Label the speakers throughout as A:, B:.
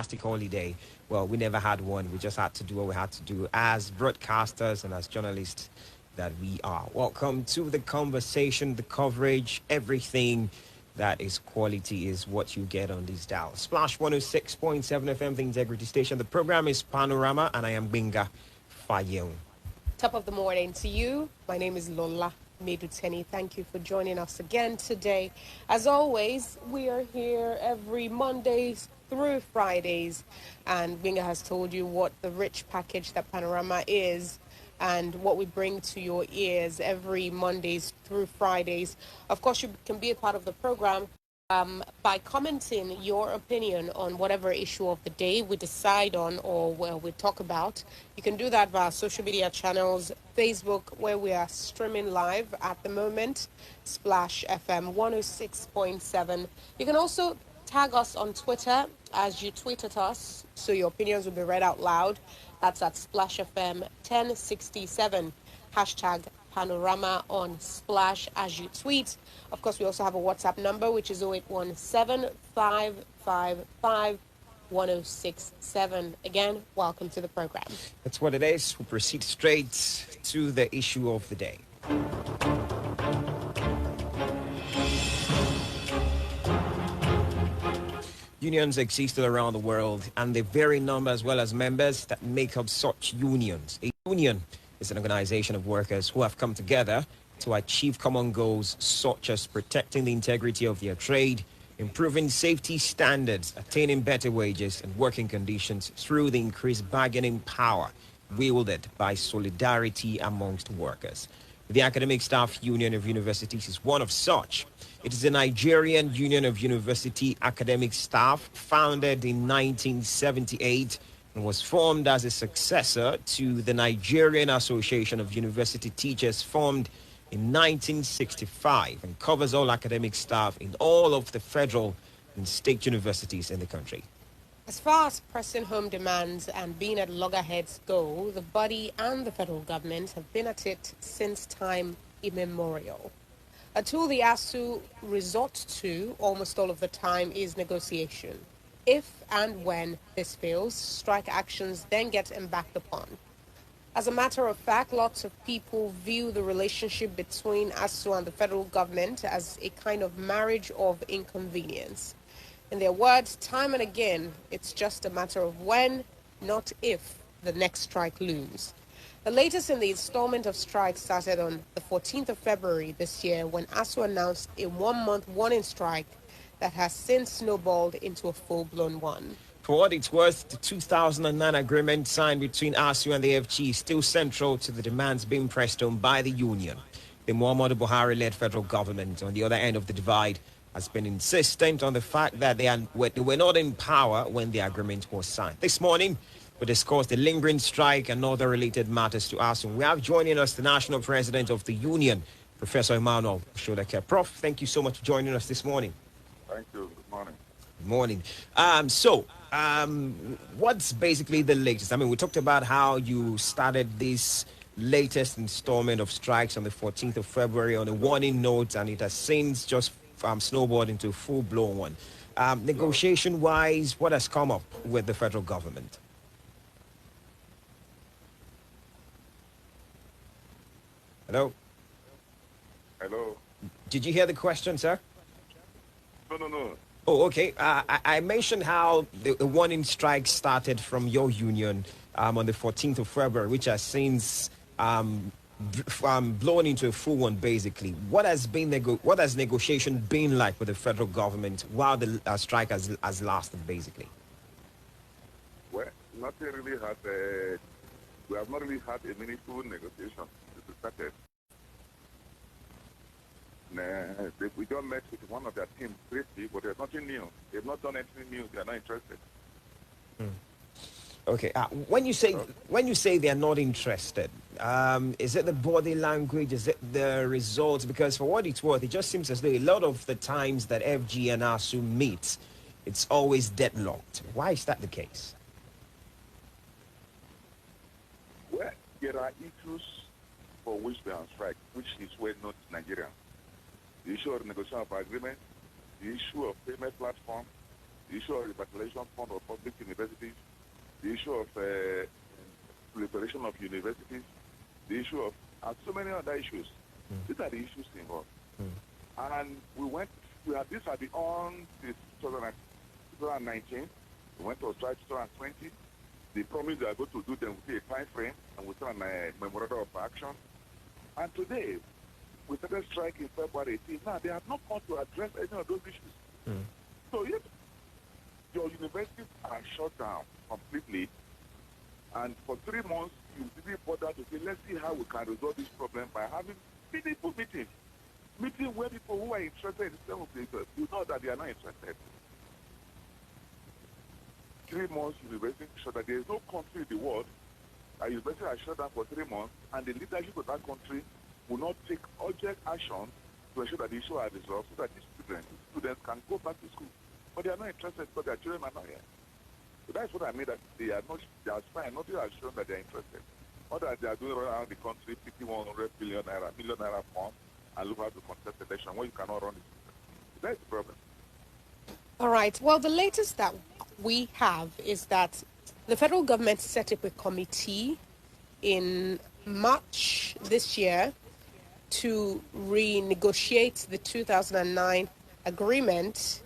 A: fantastic holiday. Well, we never had one. We just had to do what we had to do as broadcasters and as journalists that we are. Welcome to the conversation, the coverage, everything that is quality is what you get on this dial. Splash 106.7 FM, the Integrity Station. The program is Panorama, and I am Binga Fayeun.
B: Top of the morning to you. My name is Lola Meduteni. Thank you for joining us again today. As always, we are here every Mondays through Fridays, and Binga has told you what the rich package that Panorama is and what we bring to your ears every Mondays through Fridays. Of course, you can be a part of the program by commenting your opinion on whatever issue of the day we decide on or where we talk about. You can do that via social media channels, Facebook, where we are streaming live at the moment, Splash FM 106.7. You can also tag us on Twitter as you tweet at us, so your opinions will be read out loud. That's at Splash FM 1067. Hashtag Panorama on Splash as you tweet. Of course, we also have a WhatsApp number, which is 0817-555-1067. Again, welcome to the program.
A: That's what it is. We'll proceed straight to the issue of the day. Unions exist all around the world, and they vary in number as well as members that make up such unions. A union is an organization of workers who have come together to achieve common goals such as protecting the integrity of their trade, improving safety standards, attaining better wages and working conditions through the increased bargaining power wielded by solidarity amongst workers. The Academic Staff Union of Universities is one of such. It is the Nigerian Union of University Academic Staff, founded in 1978 and was formed as a successor to the Nigerian Association of University Teachers, formed in 1965, and covers all academic staff in all of the federal and state universities in the country.
B: As far as pressing home demands and being at loggerheads go, the body and the federal government have been at it since time immemorial. A tool the ASUU resorts to almost all of the time is negotiation. If and when this fails, strike actions then get embarked upon. As a matter of fact, lots of people view the relationship between ASUU and the federal government as a kind of marriage of inconvenience. In their words, time and again, it's just a matter of when, not if, the next strike looms. The latest in the installment of strikes started on the 14th of February this year, when ASUU announced a one-month warning strike that has since snowballed into a full-blown one.
A: For what it's worth, the 2009 agreement signed between ASUU and the FG is still central to the demands being pressed on by the union. The Muhammadu Buhari-led federal government, on the other end of the divide, has been insistent on the fact that they were not in power when the agreement was signed. This morning, we discussed the lingering strike and other related matters to ASUU. We have joining us the national president of the union, Professor Emmanuel Osodeke. Prof, thank you so much for joining us this morning.
C: Thank you. Good morning.
A: Good morning. What's basically the latest? I mean, we talked about how you started this latest installment of strikes on the 14th of February on a warning note, and it has since just snowballed into a full-blown one. Negotiation-wise, what has come up with the federal government? Hello?
C: Hello?
A: Did you hear the question, sir?
C: No.
A: Oh, okay. I mentioned how the warning strike started from your union on the 14th of February, which has since blown into a full one, basically. What has negotiation been like with the federal government while the strike has lasted, basically?
C: Well, nothing really has. We have not really had a meaningful negotiation since it started. We just met with one of their teams, briefly, but there's nothing new. They've not done anything new. They are not interested.
A: Okay. When you say they are not interested, is it the body language? Is it the results? Because for what it's worth, it just seems as though a lot of the times that FG and ASUU meet, it's always deadlocked. Why is that the case?
C: Well, there are issues for which we are on strike, which is well known to Nigeria. The issue of negotiation of agreement, the issue of payment platform, the issue of repatriation fund of public university issue of proliferation of universities, the issue of, and so many other issues. These are the issues involved. And these are beyond the 2019. We went to strike 2020. They promised they are going to do them within a time frame and with a memorandum of action. And today, we started strike in February 18. Now, they have not come to address any of those issues. So if your universities are shut down completely, and for 3 months, you didn't bother to say, let's see how we can resolve this problem by having meaningful meetings. Meeting where people who are interested in the system, you know that they are not interested. 3 months, university shut down. There is no country in the world that university are shut down for 3 months, and the leadership of that country will not take urgent action to ensure that the issue are resolved so that these students can go back to school. But they are not interested because their children are not here. So that's what I mean, that they are spying. Nothing has shown that they are interested. Not that they are doing around the country 5100 million naira fund, and look how to contest election when you cannot run it. That's the problem.
B: All right. Well, the latest that we have is that the federal government set up a committee in March this year to renegotiate the 2009 agreement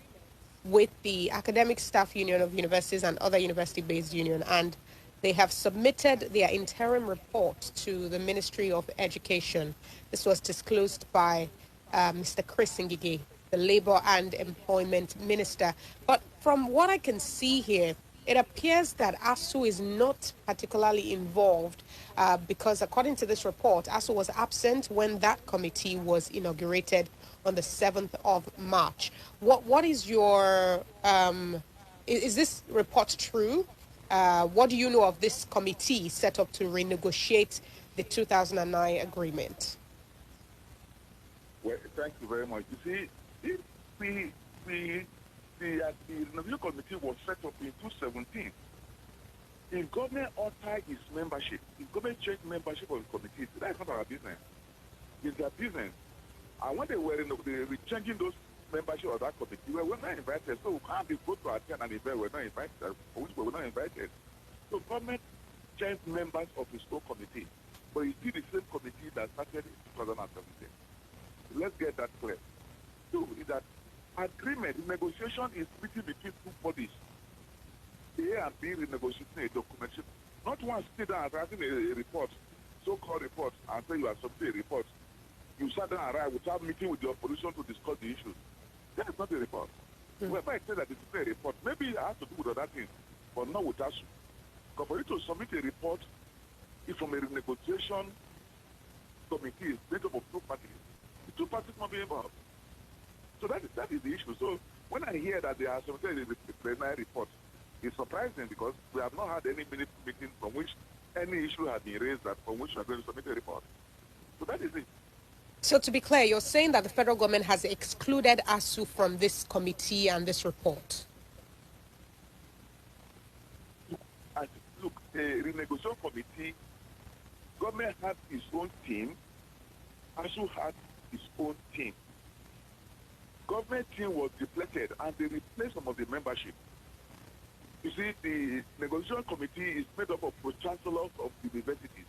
B: with the Academic Staff Union of Universities and other university-based union, and they have submitted their interim report to the Ministry of Education. This was disclosed by Mr. Chris Ngige, the Labor and Employment Minister. But from what I can see here, it appears that ASUU is not particularly involved because according to this report, ASUU was absent when that committee was inaugurated on the 7th of March. What is your, is this report true? What do you know of this committee set up to renegotiate the 2009 agreement?
C: Well, thank you very much. You see, the review committee was set up in 2017. If government altered its membership, if government changed membership of the committee, that's not our business. It's their business. And when they were changing those membership of that committee, we were not invited. So we can't be go to attend an event we're not invited, for which we were not invited. So government changed members of its own committee. But it's still the same committee that started in 2017. Let's get that clear. Two is that agreement, negotiation is written between two bodies. The A and B renegotiating a document. Not one sit down and writing a report, so-called report, and say you are submitting a report. You sat down and write without meeting with the opposition to discuss the issues. That is not a report. Whoever said that it's a report, maybe it has to do with other things, but not with us. Because for you to submit a report, it's from a renegotiation committee made up of two parties. The two parties must be involved. So that is the issue. So when I hear that they are submitted a preliminary report, it's surprising because we have not had any meaningful meeting from which any issue has been raised that from which we are going to submit a report. So that is it.
B: So to be clear, you're saying that the federal government has excluded ASUU from this committee and this report?
C: Look, the renegotiation committee, government had its own team, ASUU had its own team. Government team was depleted and they replaced some of the membership. You see, the negotiation committee is made up of pro-chancellors of universities.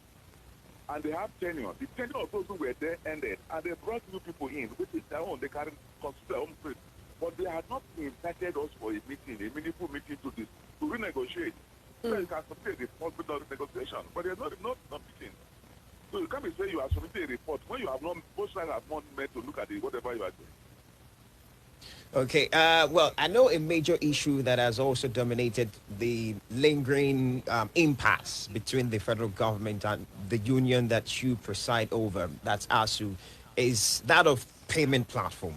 C: And they have tenure. The tenure of those who were there ended, and they brought new people in, which is their own. They can consider their own place. But they had not invited us for a meeting, a meaningful meeting to renegotiate. So you can submit a report without negotiation, but there's not meeting. So you can't be saying you are submitting a report when you have not, both sides have not met to look at it, whatever you are doing.
A: Okay, well, I know a major issue that has also dominated the lingering impasse between the federal government and the union that you preside over, that's ASUU, is that of payment platform.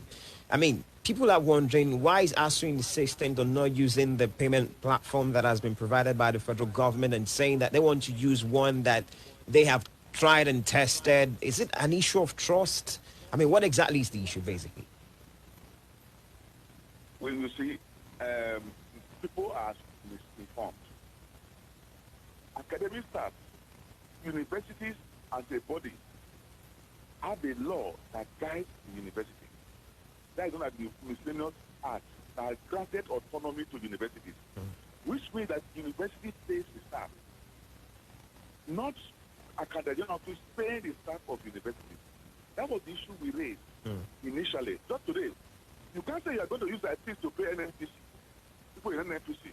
A: I mean, people are wondering, why is ASUU insistent on not using the payment platform that has been provided by the federal government and saying that they want to use one that they have tried and tested? Is it an issue of trust? I mean, what exactly is the issue, basically?
C: When you see, people are misinformed. Academic staff, universities as a body have a law that guides the university. That is known as the Miscellaneous Act that has granted autonomy to universities. which means that university pays the staff, not academic office paying the staff of university. That was the issue we raised initially. Just today, you can't say you are going to use IPs to pay NNPC, people in NNPC.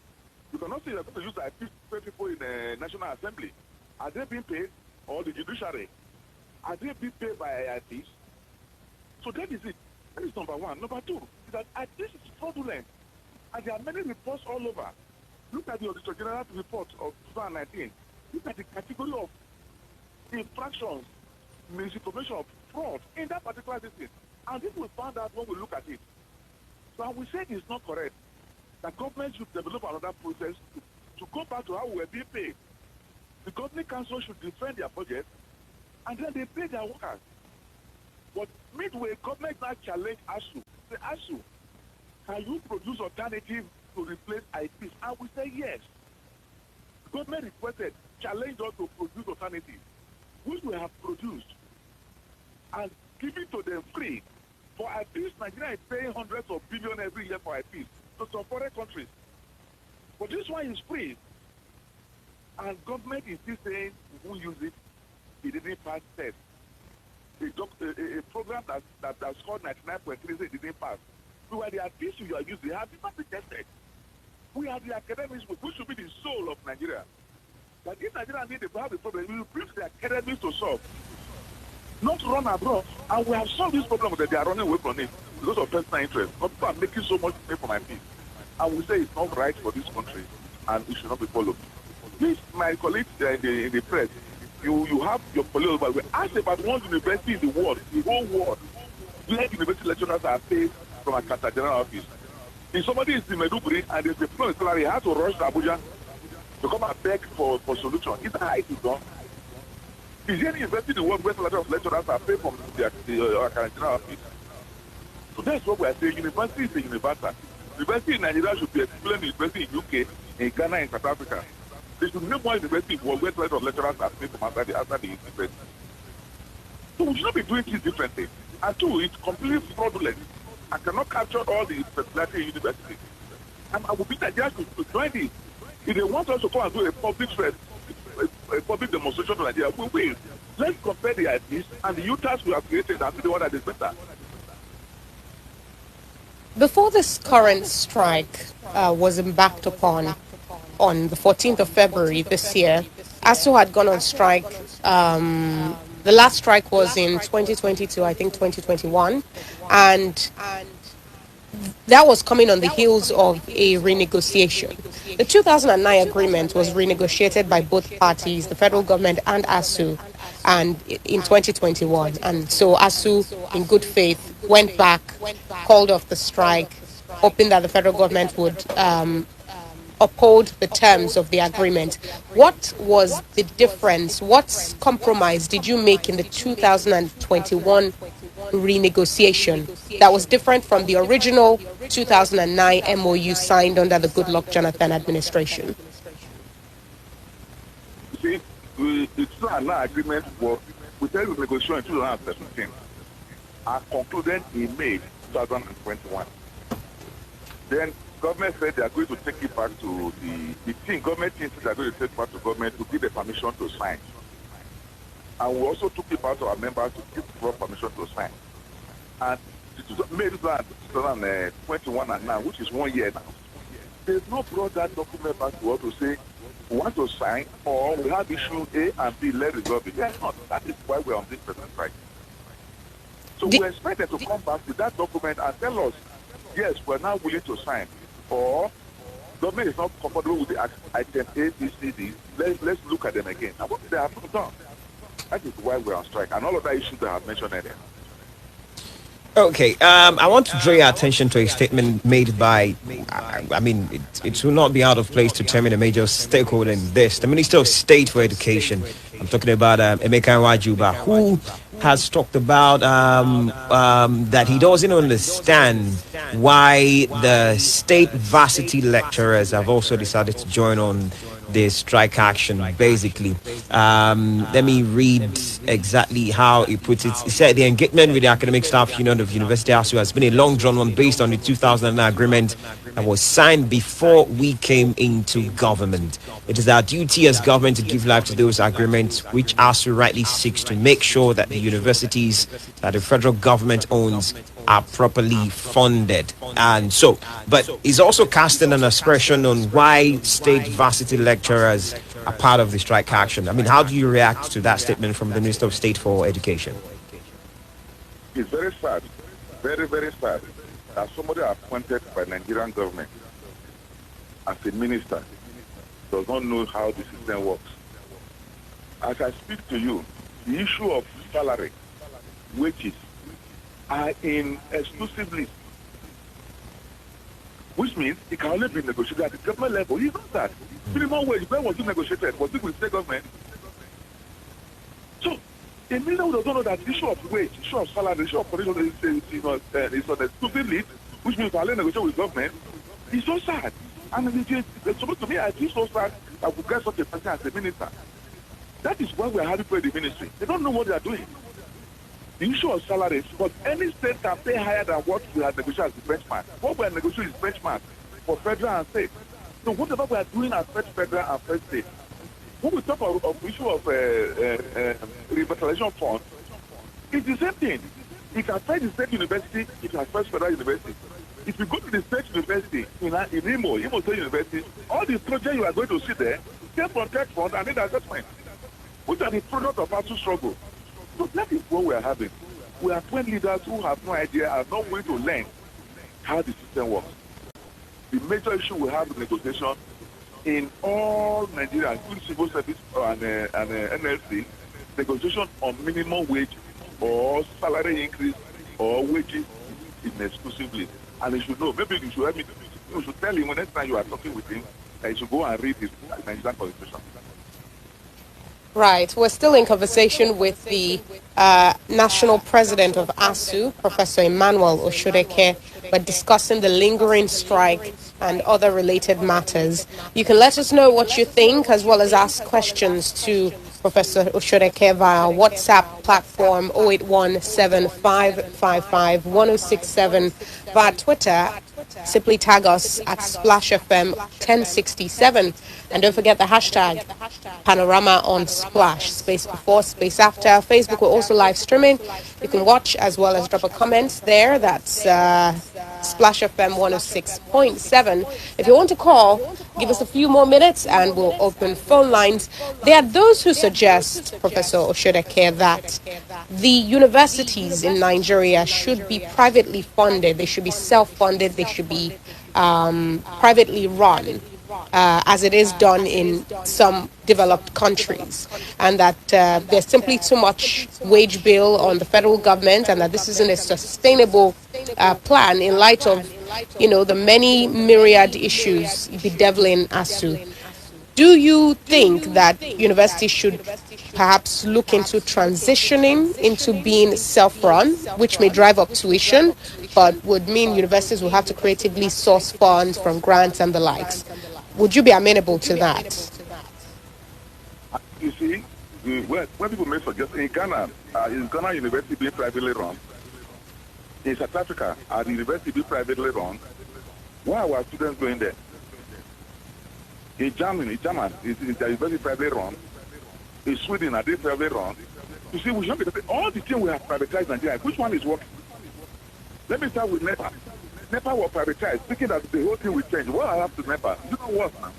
C: You cannot say you are going to use IPs to pay people in the National Assembly. Are they being paid, or the judiciary? Are they being paid by IPs? So that is it. That is number one. Number two is that this is fraudulent, and there are many reports all over. Look at the Auditor General report of 2019. Look at the category of infractions, misinformation, of fraud in that particular district. And this we found out when we look at it. So we said it's not correct that government should develop another process to go back to how we were being paid. The governing council should defend their budget, and then they pay their workers. But midway, government now challenge ASUU. Say, ASUU, can you produce alternative to replace IPs? And we say yes. Government requested, challenged us to produce alternative, which we have produced, and give it to them free. For IPs, Nigeria is paying hundreds of billions every year for IPs to some foreign countries. But this one is free. And government is still saying we won't use it. It didn't pass test. A program that scored 99.3 say it didn't pass. So the IPs you are using have not been tested. We are the academics, which should be the soul of Nigeria. But if Nigeria need to have a problem, we will bring the academics to solve. Not run abroad. And we have solved this problem that they are running away from it because of personal interest. But people are making so much money for my peace. And we say it's not right for this country and it should not be followed. Please, my colleagues in the press, you have your colleagues, but we ask about one university in the world, the whole world, where university lecturers are paid from a Qatar General Office. If somebody is in Meduguri and there's a problem salary, he has to rush to Abuja to come and beg for solution. Is that how it is done? Is there any university in the world where a lot of lecturers are paid from the Qatar General Office? So that's what we are saying. University is a university. University in Nigeria should be equivalent to university in UK, in Ghana, in South Africa. There should be no more university in the world where a lot of lecturers are paid from outside the university. So we should not be doing things differently. And two, it's completely fraudulent. I cannot capture all the specialty in university. And I would be Nigeria to join this. If they want us to come and do a public demonstration to Nigeria, we will. Let's compare the IPs and the UTAS we have created and see the one that is better.
B: Before this current strike was embarked upon on the 14th of February this year, ASUU had gone on strike. The last strike was in 2022, I think 2021, and that was coming on the heels of a renegotiation. The 2009 agreement was renegotiated by both parties, the federal government and ASUU, and in 2021. And so ASUU, in good faith, went back, called off the strike, hoping that the federal government would uphold the terms of the agreement. What was the difference? What compromise did you make in the 2021 renegotiation that was different from the original 2009 MOU signed under the Goodluck Jonathan administration?
C: See, the 2009 agreement was with the negotiation in 2017 are concluded in May 2021. Then government said they are going to take it back to the team. Government team said they are going to take it back to government to give the permission to sign. And we also took it back to our members to give the permission to sign. And May 2021 and now, which is 1 year now, they've not brought that document back to us to say we want to sign or we have issue A and B, let's resolve it. Yes, not. That is why we're on this present strike. So we expect them to come back with that document and tell us, yes, we're now willing to sign. Or government is not comfortable with the item A, B, C, D. Let's look at them again. And what they have not done. That is why we're on strike. And all of that issues that I have mentioned earlier.
A: Okay, I want to draw your attention to a statement made by, it will not be out of place to term a major stakeholder in this, the Minister of State for Education. I'm talking about Emeka Wajuba, who has talked about that he doesn't understand why the state varsity lecturers have also decided to join on this strike action. Basically, let me read exactly how he puts it. He said the engagement with the Academic Staff Union of University ASUU has been a long drawn one based on the 2009 agreement and was signed before we came into government. It is our duty as government to give life to those agreements which ASUU rightly seeks to make sure that the universities that the federal government owns are properly funded. And so, but he's also casting an aspersion on why state varsity lecturers are part of the strike action. I mean, how do you react to that statement from the Minister of State for Education?
C: It's very sad, very, very sad that somebody appointed by Nigerian government as a minister does not know how the system works. As I speak to you, the issue of salary, wages, are in exclusive list, which means it can only be negotiated at the government level. You know that. Minimum wage, when was it negotiated? Was it with the state government? So, a minister who does not know that the issue of wage, issue of salary, issue of position is on a exclusive list, which means can only negotiate with government, it's so sad. And it's supposed to me, I feel so sad that we get such a person as a minister. That is why we are having for the ministry. They don't know what they are doing. The issue of salaries, but any state can pay higher than what we have negotiated as the benchmark. What we are negotiating is benchmark for federal and state. So whatever we are doing as federal and first state, when we talk of issue of revitalization fund, it's the same thing. It affects the state university, it affects federal university. If you go to the state university in Imo State University, all the projects you are going to see there came from tech fund and need assessment, which are the product of ASUU struggle. So that is what we are having. We are 20 leaders who have no idea, are not willing to learn how the system works. The major issue we have with negotiation in all Nigeria, including civil service and NLC, negotiation on minimum wage or salary increase or wages is exclusively. And you should know, maybe you should help me, you should tell him when next time you are talking with him that he should go and read his Nigerian constitution.
B: Right. We're still in conversation with the national president of ASUU, Professor Emmanuel Osodeke. We're discussing the lingering strike and other related matters. You can let us know what you think, as well as ask questions to Professor Osodeke via WhatsApp platform 08175551067, via Twitter. Simply tag us at Splash FM 1067, and don't forget the hashtag Panorama on Splash, space before, space after. Facebook, we're also live streaming. You can watch as well as drop a comment there. That's Splash FM 106.7. If you want to call, give us a few more minutes and we'll open phone lines. There are those who suggest, Professor Osodeke, that the universities in Nigeria should be privately funded. They should be self-funded. They should be privately run, as it is done in some developed countries, and that there's simply too much wage bill on the federal government, and that this isn't a sustainable plan in light of, the many myriad issues bedeviling ASUU. Do you think that universities should perhaps look into transitioning into being self-run, which may drive up tuition, but would mean universities will have to creatively source funds from grants and the likes? Would you be amenable to that?
C: You see, when people may suggest in Ghana, is Ghana University being privately run? In South Africa, are the university being privately run? Why are our students going there? In Germany, is the university privately run? In Sweden, are they privately run? You see, we should be all the things we have privatized in Nigeria. Which one is working? Let me start with NEPA. NEPA was privatized, thinking that the whole thing will change. What I have to NEPA? You know what, man?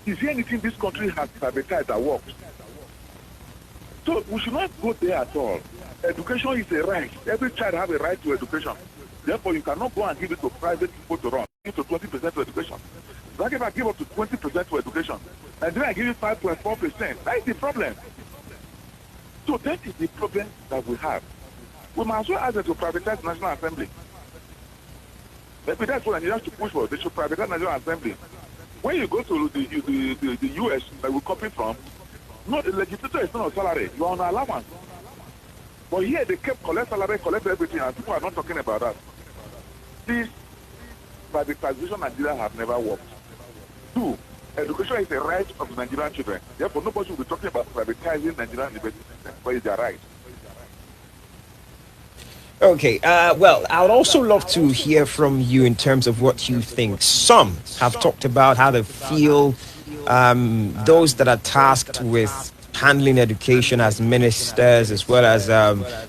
C: Is there anything this country has privatized that works? So we should not go there at all. Education is a right. Every child has a right to education. Therefore, you cannot go and give it to private people to run. Give to 20% to education. Like if I give up to 20% to education, and then I give you 5.4%, that is the problem. So that is the problem that we have. We must as well ask them to privatize National Assembly. Maybe that's what I have to push for. They should privatize National Assembly. When you go to the U.S. that we copy from, no, the legislature is not on salary. You are on allowance. But here they kept collect salary, collect everything, and people are not talking about that. This privatization in Nigeria have never worked. Two, education is a right of Nigerian children. Therefore, nobody will be talking about privatizing Nigerian universities, but it's their right.
A: Okay. Well, I would also love to hear from you in terms of what you think. Some have talked about how they feel those that are tasked with handling education as ministers, as well as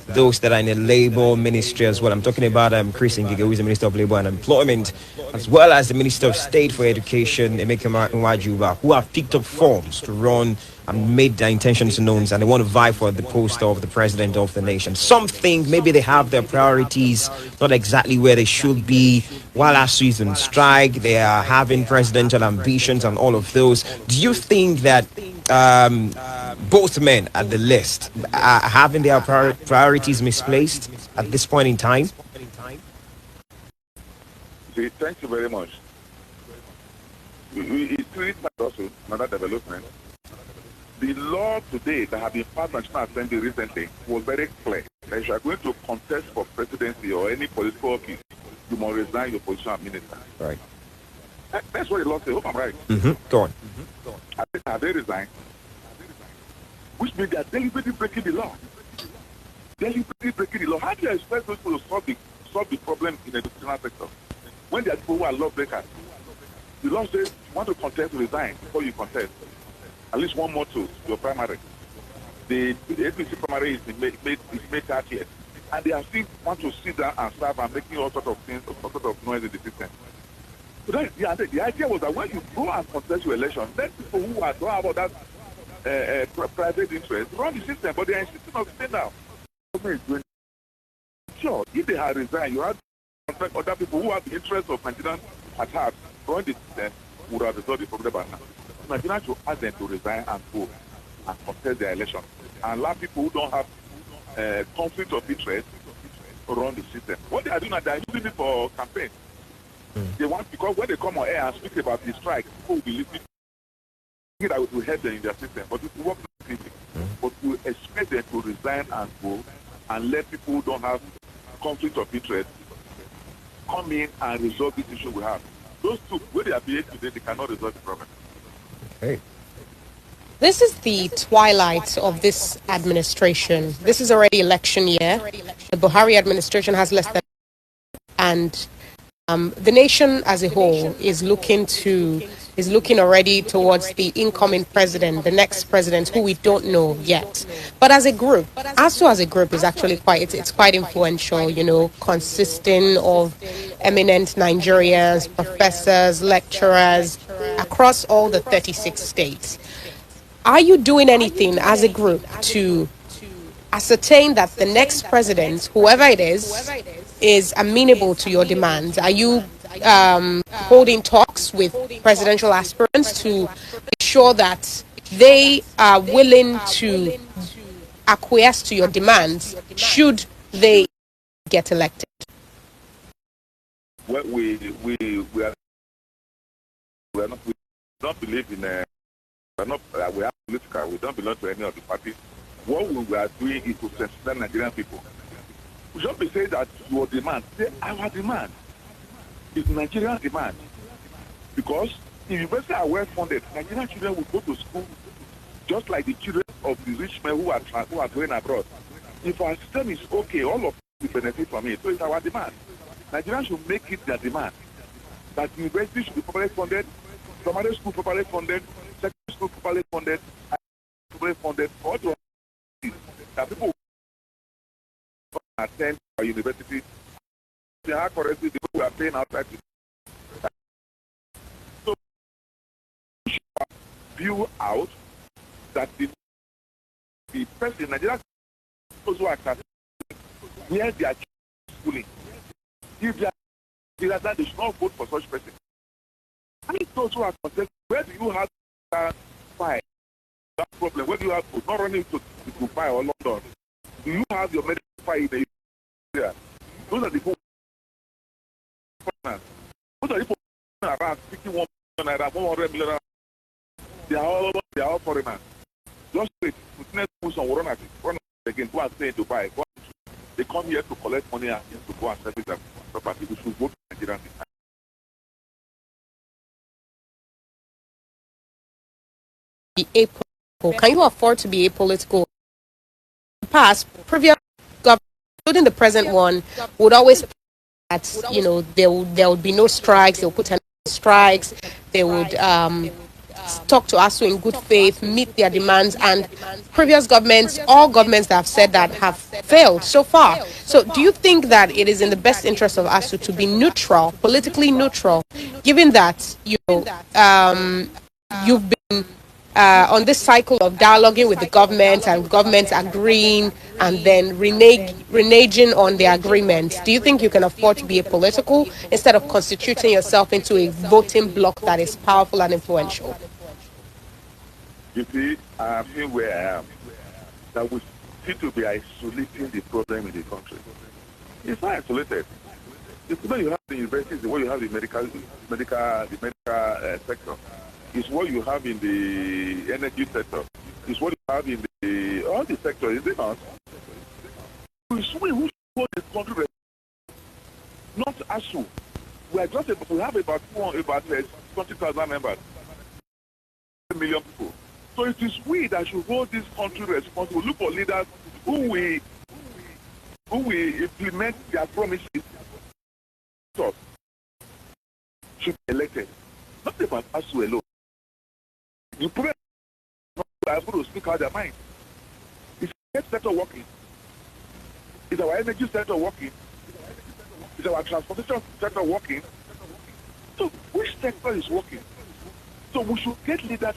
A: those that are in the labor ministry as well. I'm talking about Chris Ngige, who is the Minister of Labor and Employment, as well as the Minister of State for Education, Emeka Nwajuba, who have picked up forms to run and made their intentions known, and they want to vie for the post of the president of the nation. Some think maybe they have their priorities not exactly where they should be. While ASUU is on strike, they are having presidential ambitions and all of those. Do you think that both men at the list are having their priorities misplaced at this point in time?
C: See, thank you very much. It's really also another development. The law today that have been passed by National Assembly recently was very clear that if you are going to contest for presidency or any political office, you must resign your position as minister.
A: Right.
C: That's what the law says. Hope I'm right.
A: Go on.
C: Have they resigned? Which means they are deliberately breaking the law. Deliberately breaking the law. How do you expect those people to solve the problem in the educational sector when they are people who are lawbreakers? The law says you want to contest, resign before you contest. At least one more to your primary. The APC primary is made 30th, and they are still want to sit down and serve and making all sorts of things, all sorts of noise in the system. So the idea was that when you go and contest your election, let people who don't have all that private interest run the system, but they are insisting on staying now. Sure, if they had resigned, you had to contact other people who have the interest of Nigerians at heart, run the system, would have resolved the problem by now. Nigerians should ask them to resign and go and contest their election, and allow people who don't have conflict of interest to run the system. What they are doing, they are using it for campaign. They want, because when they come on air and speak about the strike, people will be listening. That will help them in their system, but it will work differently. But we expect them to resign and go, and let people who don't have conflict of interest come in and resolve this issue we have. Those two, when they appear today, they cannot resolve the problem.
A: Hey.
B: This is the twilight of this administration. This is already election year. The Buhari administration has less than, and the nation as a whole is looking already towards the incoming president, the next president, who we don't know yet. But as a group, ASUU as a group is actually quite influential, you know, consisting of eminent Nigerians, professors, lecturers across all the 36 states. Are you doing anything as a group to ascertain that the next president, whoever it is amenable to your demands? Are you holding talks with presidential aspirants to ensure that they are willing to acquiesce to your demands should they get elected?
C: Well, we don't believe in we are political. We don't belong to any of the parties. What we are doing is to sensitize Nigerian people. We should be saying that your demand, say our demand is Nigerian demand. Because if universities are well funded, Nigerian children will go to school just like the children of the rich men who are going abroad. If our system is okay, all of us will benefit from it. So it's our demand. Nigerians should make it their demand that universities should be properly funded, primary school properly funded, secondary school properly funded, and properly funded. All the that people attend our university, they are correctly the people who are paying outside. So view out that the person in Nigeria also are where they are schooling. If they are that, they should not vote for such person. And those who are contesting, where do you have that fight? That problem, where do you have not running to Dubai or London? Do you have your medical fight in the area? Those are the people. Those are the people around 61 million, 100 million. They are all foreigners. Just wait, put some run again, go and stay in Dubai. They come here to collect money and to go and service their property. We should vote for Nigerians.
B: Be apolitical. Can you afford to be apolitical? Past previous government including the present one, would always that, you know, there would be no strikes. They'll put an end to strikes. They would talk to ASUU in good faith, meet their demands, and previous governments, all governments that have said that, have failed so far. So do you think that it is in the best interest of ASUU to be neutral, politically neutral, given that, you know, you've been on this cycle of dialoguing with the government and governments agreeing and then reneging on the agreement? Do you think you can afford to be a political instead of constituting yourself into a voting bloc that is powerful and influential?
C: You see, I am where I am. That we seem to be isolating the problem in the country. It's not isolated. It's what you have in the universities, what you have in the medical sector. It's what you have in the energy sector. It's what you have in all the sectors, is it not? We should hold this country, not ASUU. We have about 20,000 members, 1 million people. So it is we that should hold this country responsible. Look for leaders who will implement their promises. Should be elected. Not about ASUU alone. The problem is not able to speak out their mind. Is the sector working? Is our energy sector working? Is our transportation sector working? So which sector is working? So we should get leaders.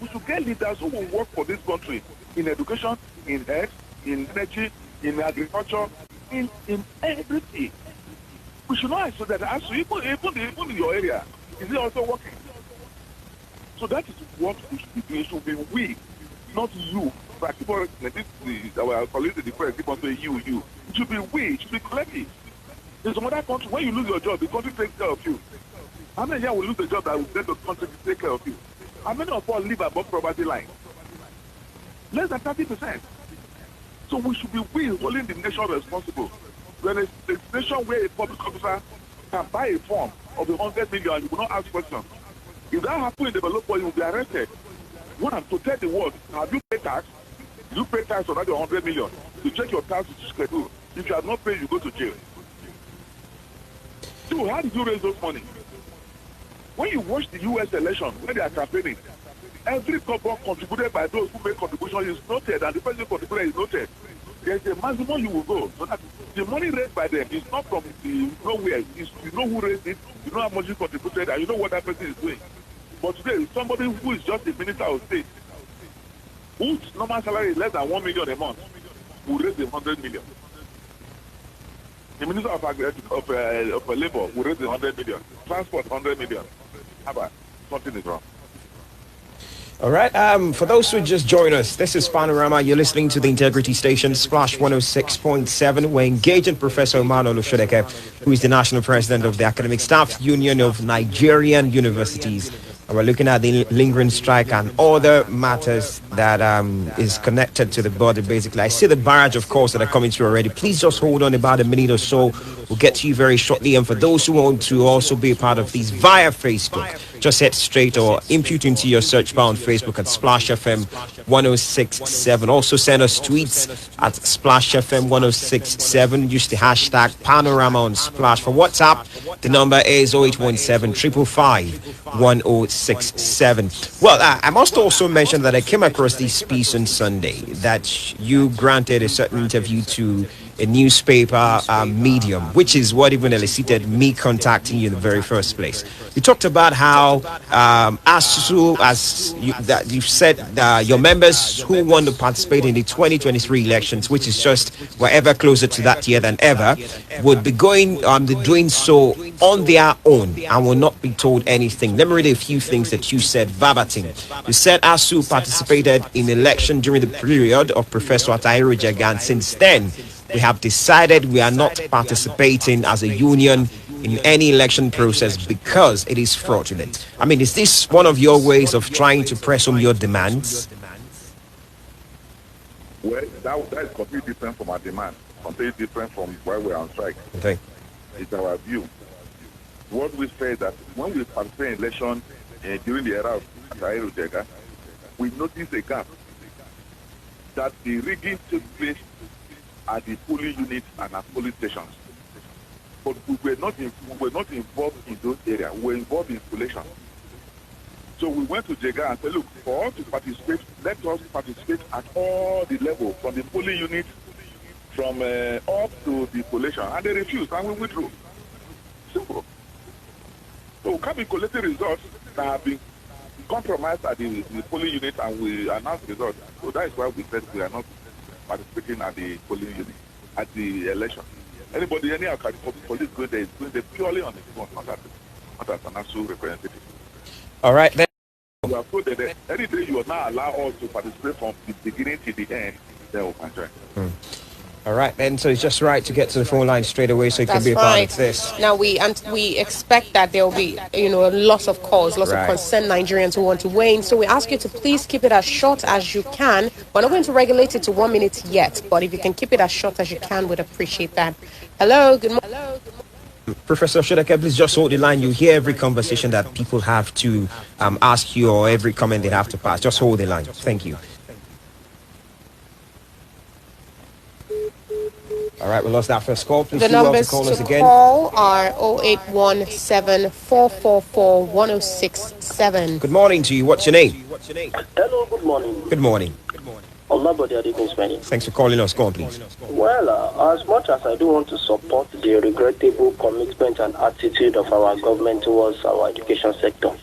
C: We should get leaders who will work for this country in education, in health, in energy, in agriculture, in everything. We should not so that ASUU, even in your area, is it also working? So that is what we should be doing. It should be we, not you. Like people, our colleagues in the press keep on saying you. It should be we. It should be collective. In some other country, when you lose your job, the country takes care of you. How many here will lose the job that will let the country take care of you? How many of us live above poverty line? Less than 30%. So we should be we holding the nation responsible. When it's a nation where a public officer can buy a form of 100 million, you will not ask questions. If that happens in development, you will be arrested. One, to tell the world, have you paid tax? You pay tax on that 100 million. You check your tax schedule. If you have not paid, you go to jail. Two, how did you raise those money? When you watch the U.S. election, when they are campaigning, every couple contributed by those who make contribution is noted, and the person contributor is noted. There's a maximum you will go. So that the money raised by them is not from nowhere. You know who raised it, you know how much you contributed, and you know what that person is doing. But today, somebody who is just a minister of state, whose normal salary is less than 1 million a month, will raise 100 million. The minister of labor will raise 100 million. Transport 100 million. How about something is wrong?
A: All right. For those who just joined us, this is Panorama. You're listening to the Integrity Station, Splash 106.7. We're engaging Professor Emmanuel Osodeke, who is the National President of the Academic Staff Union of Nigerian Universities. And we're looking at the lingering strike and other matters that is connected to the body, basically. I see the barrage, of course, that are coming through already. Please just hold on about a minute or so. We'll get to you very shortly. And for those who want to also be a part of these via Facebook, just head straight or impute into your search bar on Facebook at Splash FM 1067. Also send us tweets at Splash FM 1067. Use the hashtag Panorama on Splash. For WhatsApp, the number is 0817 555 1067. Well, I must also mention that I came across this piece on Sunday that you granted a certain interview to a newspaper medium, which is what even elicited me contacting you in the very first place. You talked about how ASUU, as you've said, your members who want to participate in the 2023 elections, which is just we're ever closer to that year than ever, would be doing so on their own and will not be told anything. Let me read a few things that you said verbatim. You said ASUU participated in election during the period of Professor Atahiru Jega, and since then we have decided we are not participating as a union in any election process because it is fraudulent. I mean, is this one of your ways of trying to press on your demands?
C: Well, that is completely different from our demand, completely different from why we're on strike.
A: Okay.
C: It's our view. What we say that when we participate in election during the era of Atahiru Jega, we noticed a gap that the rigging took place at the polling units and at polling stations. But we were not involved in those areas. We were involved in installation. So we went to Jega and said, look, for us to participate, let us participate at all the levels, from the polling unit, from up to the collation. And they refused, and we withdrew. Simple. So we can't be collecting results that have been compromised at the polling unit, and we announced results. So that is why we said we are not participating at the polling unit, at the election. Anybody, any police going there is going there purely on the phone, not as an ASUU representative.
A: All right, then.
C: You are told that any day you will not allow us to participate from the beginning to the end, then we can join.
A: All right, then. So it's just right to get to the phone line straight away so you can be a part of this.
B: Now we expect that there will be, lots of calls, lots of concerned Nigerians who want to weigh in. So we ask you to please keep it as short as you can. We're not going to regulate it to 1 minute yet, but if you can keep it as short as you can, we'd appreciate that. Hello, good morning.
A: Professor Osodeke, please just hold the line. You hear every conversation that people have to ask you, or every comment they have to pass. Just hold the line. Thank you. All right, we lost that first call. Please
B: the
A: do well
B: numbers
A: to call us
B: to
A: again.
B: call are 0817-444-1067.
A: Good morning to you. What's your name?
D: Hello, good morning.
A: Good morning. Thanks for calling us. Go on, please.
D: Well, as much as I do want to support the regrettable commitment and attitude of our government towards our education sector,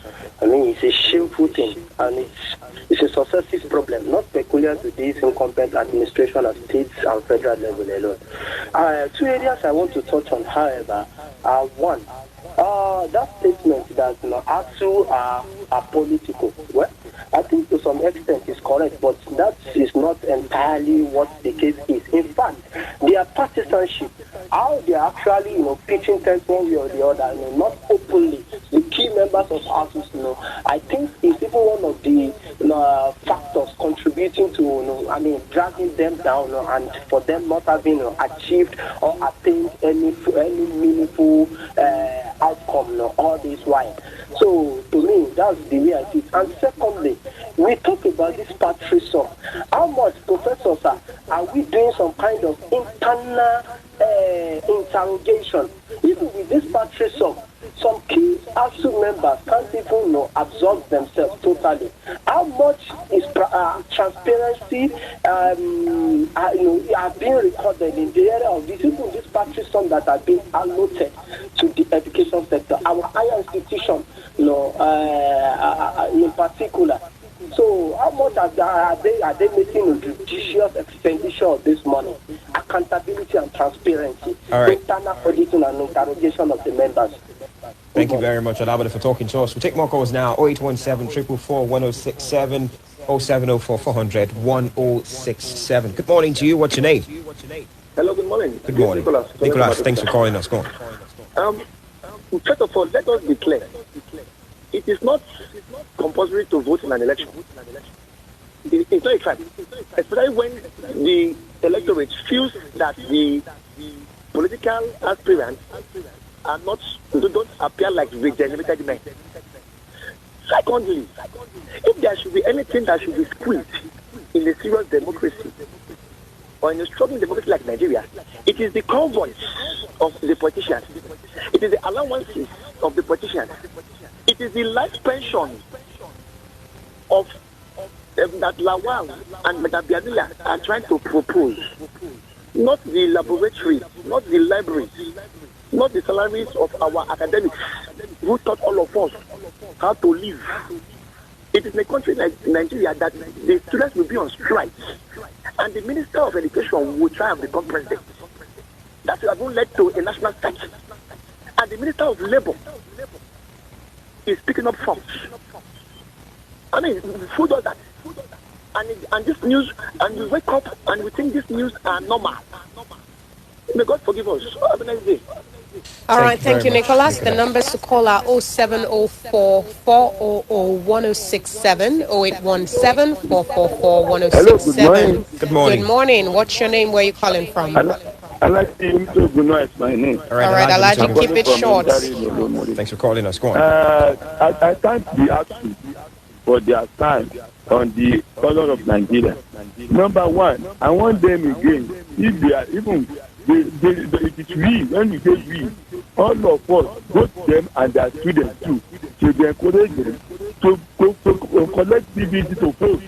D: I mean, it's a shameful thing, and it's a successive problem, not peculiar to this incumbent administration at states and federal level alone. Two areas I want to touch on, however, are one, that statement that ASUU are political. Well, I think to some extent is correct, but that is not entirely what the case is. In fact, their partisanship, how they are actually, pitching tents one way or the other, not openly. The key members of ASUU, I think is even one of the factors contributing to, dragging them down, and for them not having achieved or attained any meaningful outcome all this while. So to me, that's the way I see it. And secondly, we talk about this patriotism. How much, professors, are we doing some kind of internal interrogation? Even with this patriotism, some key ASUU members can't even absorb themselves totally. How much is transparency are being recorded in the area of this, even this patriotism that are being allotted to the education sector, our higher institution, in particular. So how much are they making a judicious expenditure of this money? Accountability and transparency, internal auditing and interrogation of the members.
A: Thank you very much, Alabama, for talking to us. We'll take more calls now. 0817-444-1067, 0704-400-1067. Good morning to you. What's your name?
E: Hello, good morning.
A: Good morning. Nicholas, thanks for calling us. Go on.
E: First of all, let us be clear. It is not compulsory to vote in an election. It's not a crime, especially when the electorate feels that the political aspirants don't appear like regenerated men. Secondly, if there should be anything that should be squeezed in a serious democracy or in a struggling democracy like Nigeria, it is the convoys of the politicians. It is the allowances of the politicians. It is the life pension of that Lawal and Metabiadilla are trying to propose. Not the laboratory, not the libraries, not the salaries of our academics who taught all of us how to live. It is in a country like Nigeria that the students will be on strike, and the Minister of Education will try and become president. That will have led to a national strike. And the Minister of Labour is picking up funds. I mean, who does that? And this news, and we wake up and we think this news are normal. May God forgive us. Have a nice day.
B: All right, thank you, Nicholas. The numbers to call are 0704-400-1067, 0817-444-1067.
F: Hello, good morning.
A: Good morning.
B: Good morning. What's your name? Where are you calling from?
F: Alaji Guno is my name.
B: All right, Alaji, keep it short.
A: Thanks for calling us. Go on.
F: I thank the ASUU for their time on the color of Nigeria. Number one, I want them again if they are even it is we, when we say we, all of us, both them and their students too, should be encourage them to collect CBT to vote,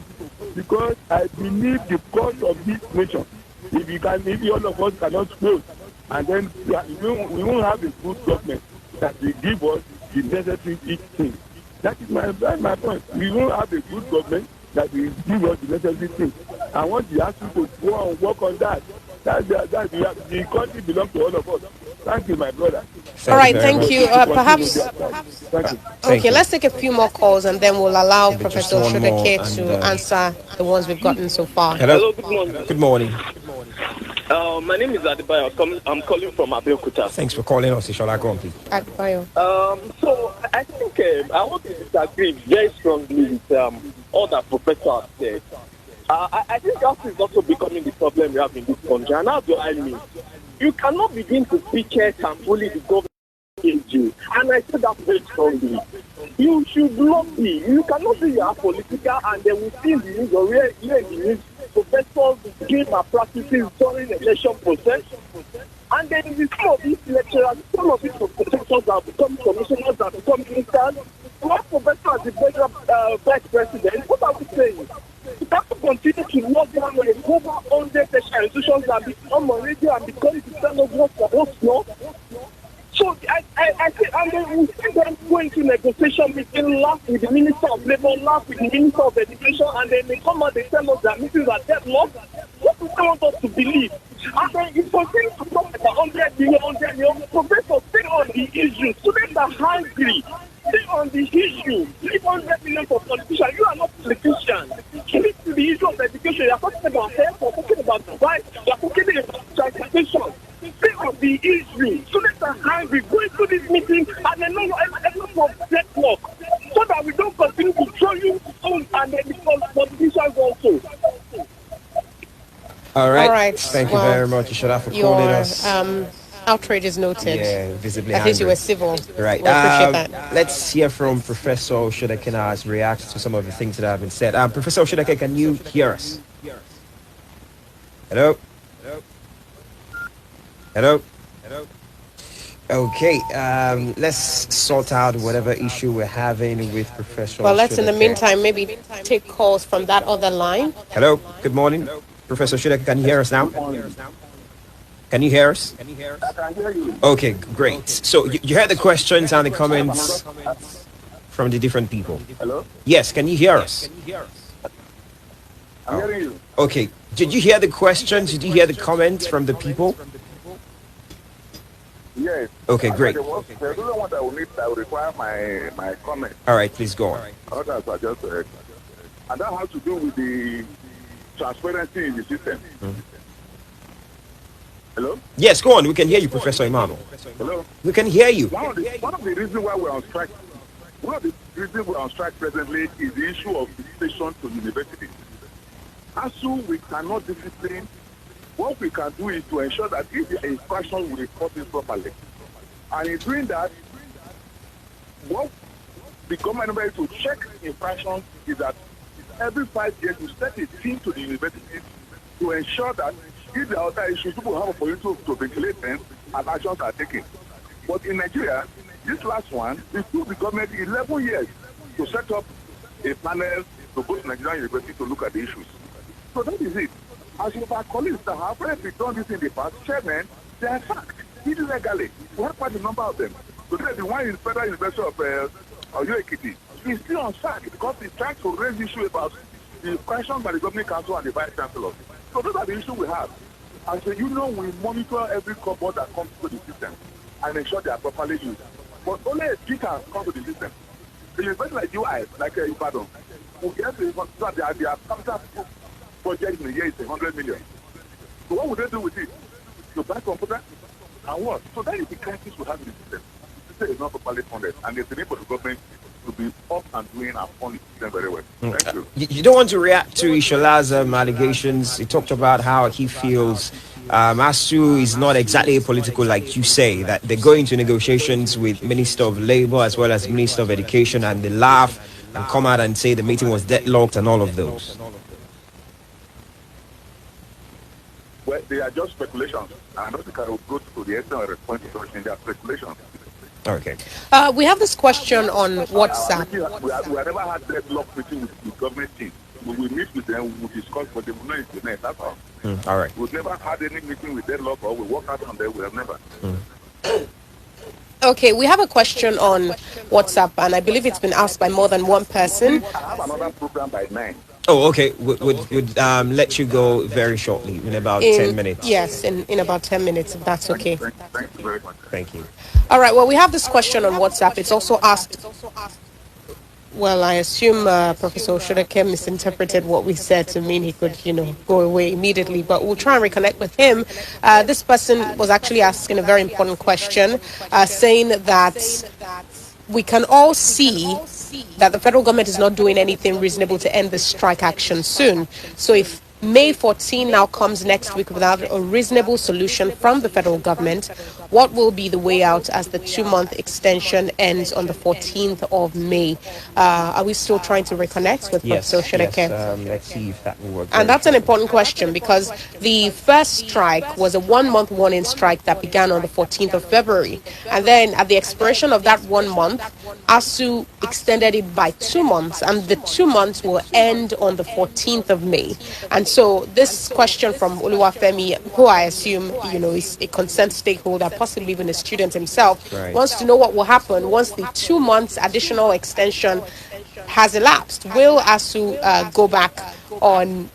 F: because I believe the cause of this nation, if all of us cannot vote, and then we won't have a good government that will give us the necessary things. That's my point. We won't have a good government that will give us the necessary things. I want the ASUU to go and work on that. The country belongs to all of us. Thank you, my brother.
B: All right, thank you. Perhaps.
F: Thank you.
B: Okay, let's take a few more calls and then we'll allow
A: Maybe just
B: Professor
A: one more
B: Osodeke to
A: and,
B: answer the ones we've gotten so far.
A: Hello.
E: Good morning.
A: Good morning.
E: My name is Adebayo. I'm calling from Abeokuta.
A: Thanks for calling us. Shall I go on, please?
B: Adebayo.
E: So I think I want to disagree very strongly with all that Professor said. I think that is also becoming the problem we have in this country. And how do I mean? You cannot begin to picket and bully the government against you. And I say that very strongly. You should lobby. You cannot say you are political and then we see in the news or hear in the news professors give practices during election process. And then in some of these lecturers, some of these professors are becoming commissioners, are becoming ministers. One professor as the federal vice president, what are we saying? We have to continue to lock down on the over 100 tertiary institutions that become on radio and become to tell us what's supposed not. So I think, and then we see them going to negotiation meeting, laugh with the Minister of Labour, laugh with the Minister of Education, and then they come out, they tell us that meetings are deadlocked. What do they want us to believe? And then it continues to talk about 100 million, professors stay on the issue. Students are hungry. Stay on the issue. Leave 100 million for politicians. You are not politicians. Keep to the issue of education. You are talking about health, you are talking about device, you are talking about transportation. Stay on the issue. Students are hungry. Go into this meeting and then know of deadlock so that we don't continue to throw you home and then become politicians also.
A: All right.
B: All right.
A: Thank you very much, Ishola, for calling us.
B: Outrage is noted.
A: Yeah, visibly
B: At least you
A: angry.
B: were civil.
A: Right.
B: We appreciate that.
A: Let's hear from Professor Osodeke now as reacts to some of the things that have been said. Professor Osodeke, can you hear us? Hello? Hello? Okay, let's sort out whatever issue we're having with Professor
B: Well, let's in the
A: Osodeke.
B: meantime maybe take calls from that other line.
A: Hello, good morning. Professor Osodeke, can you hear us now? Can you hear us?
C: I can hear you.
A: Okay, great. So you heard the questions and the comments from the different people.
C: Hello?
A: Yes, can you hear us?
C: I'm hearing you.
A: Okay, did you hear the questions? Did you hear the comments from the people?
C: Yes.
A: Okay, great.
C: There's only one that will require my comment.
A: All right, please go on.
C: Others are just and that has to do with the transparency in the system. Hello?
A: Yes, go on. We can hear you, Professor Emmanuel.
C: Hello?
A: We can hear you.
C: One of the reasons why we're on strike, presently is the issue of visitation to universities. ASUU, we cannot discipline. What we can do is to ensure that if there is infraction, we report it properly. And in doing that, what the government is to check infractions is that every 5 years you set a team to the universities to ensure that if there are other issues, people have a opportunity to ventilate them and actions are taken. But in Nigeria, this last one, it took the government 11 years to set up a panel to go to Nigerian university to look at the issues. So that is it. As you have colleagues that have already done this in the past, chairman, they are sacked illegally. We have quite a number of them. Today, the one in Federal University of Ekiti is still on sack because he's trying to raise issue about the questions by the governing council and the vice chancellor. So those are the issues we have. As a union, we monitor every cupboard that comes to the system and ensure they are properly used. But only a few can come to the system. The university like UI, like Ibadan, we get to their capital project in a year is 100 million. So what would they do with it? To buy computer and what? So that is the crisis we have in the system. The system is not properly funded, and there's a need for the government to be up and doing and fund the system very well. Thank you.
A: You don't want to react to Ishola's allegations. He talked about how he feels ASUU is not exactly political, like you say, that they go into negotiations with Minister of Labour as well as Minister of Education, and they laugh and come out and say the meeting was deadlocked and all of those.
C: Well, they are just speculations. I don't think I will go to the extent of response to their speculations.
A: Okay.
B: We have this question on WhatsApp.
C: We have never had deadlock meeting with the government team. We will meet with them, we will discuss, but they will not implement. That's all.
A: All right.
C: We've never had any meeting with deadlock or we work out on them. We have never.
B: Okay, we have a question on WhatsApp, and I believe it's been asked by more than one person.
C: I have another program by 9.
A: Oh, okay. Would let you go very shortly, in about 10 minutes.
B: Yes, in about 10 minutes, if that's okay.
C: Thank you very much.
A: Thank you.
B: All right, well, we have this question on WhatsApp. It's also asked, well, I assume Professor Osodeke misinterpreted what we said to mean he could, go away immediately, but we'll try and reconnect with him. This person was actually asking a very important question, saying that we can all see that the federal government is not doing anything reasonable to end the strike action soon. So if May 14 now comes next week without a reasonable solution from the federal government, what will be the way out as the 2-month extension ends on the 14th of May? Are we still trying to reconnect with Professor Osodeke?
A: Yes. Let's see if that will work.
B: And that's an important question because the first strike was a 1-month warning strike that began on the 14th of February. And then at the expiration of that 1 month, ASUU extended it by 2 months, and the 2 months will end on the 14th of May. And so this question from Oluwafemi, who I assume, is a concerned stakeholder, possibly even a student himself,
A: right,
B: wants to know what will happen once the 2 months additional extension has elapsed. Will ASUU go back on,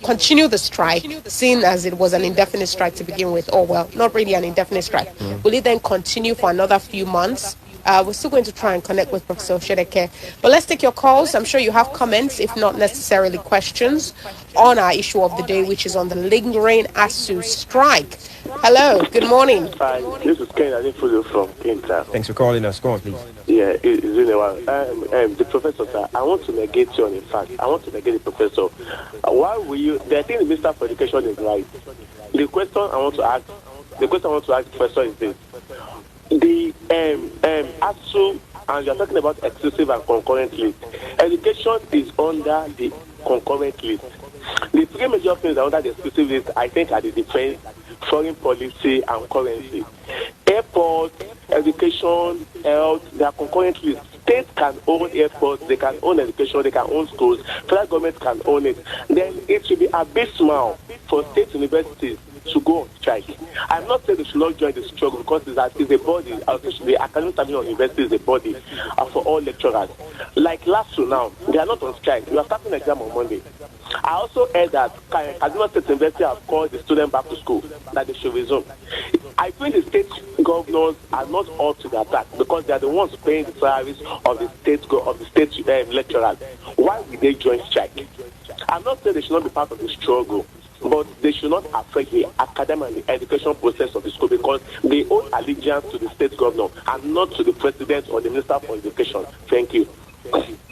B: continue the strike, seeing as it was an indefinite strike to begin with, or well, not really an indefinite strike? Will it then continue for another few months? We're still going to try and connect with Professor Osodeke. But let's take your calls. I'm sure you have comments, if not necessarily questions, on our issue of the day, which is on the lingering ASUU strike. Hello, good morning.
E: Hi, this is Ken Adefulu from Kinta.
A: Thanks for calling us. Go on, please.
E: Yeah, it's really well. The professor, sir, I want to negate you on a fact. I want to negate the professor. Why will you? I think the Minister for Education is right. The question I want to ask the professor is this. The ASUU, and you're talking about exclusive and concurrent list. Education is under the concurrent list. The three major things are under the exclusive list, I think, are the defense, foreign policy, and currency. Airports, education, health, they are concurrent lists. States can own airports, they can own education, they can own schools, federal government can own it. Then it should be abysmal for state universities to go on strike. I'm not saying they should not join the struggle because it's a body, especially the academic staffing of university is a body for all lecturers. Like LASU now, they are not on strike. We are starting an exam on Monday. I also heard that Kaduna State University have called the students back to school, that they should resume. I think the state governors are not up to the attack because they are the ones paying the salaries of the state lecturers. Why would they join strike? I'm not saying they should not be part of the struggle, but they should not affect the academic and the education process of the school because they owe allegiance to the state governor and not to the president or the minister for education. Thank you.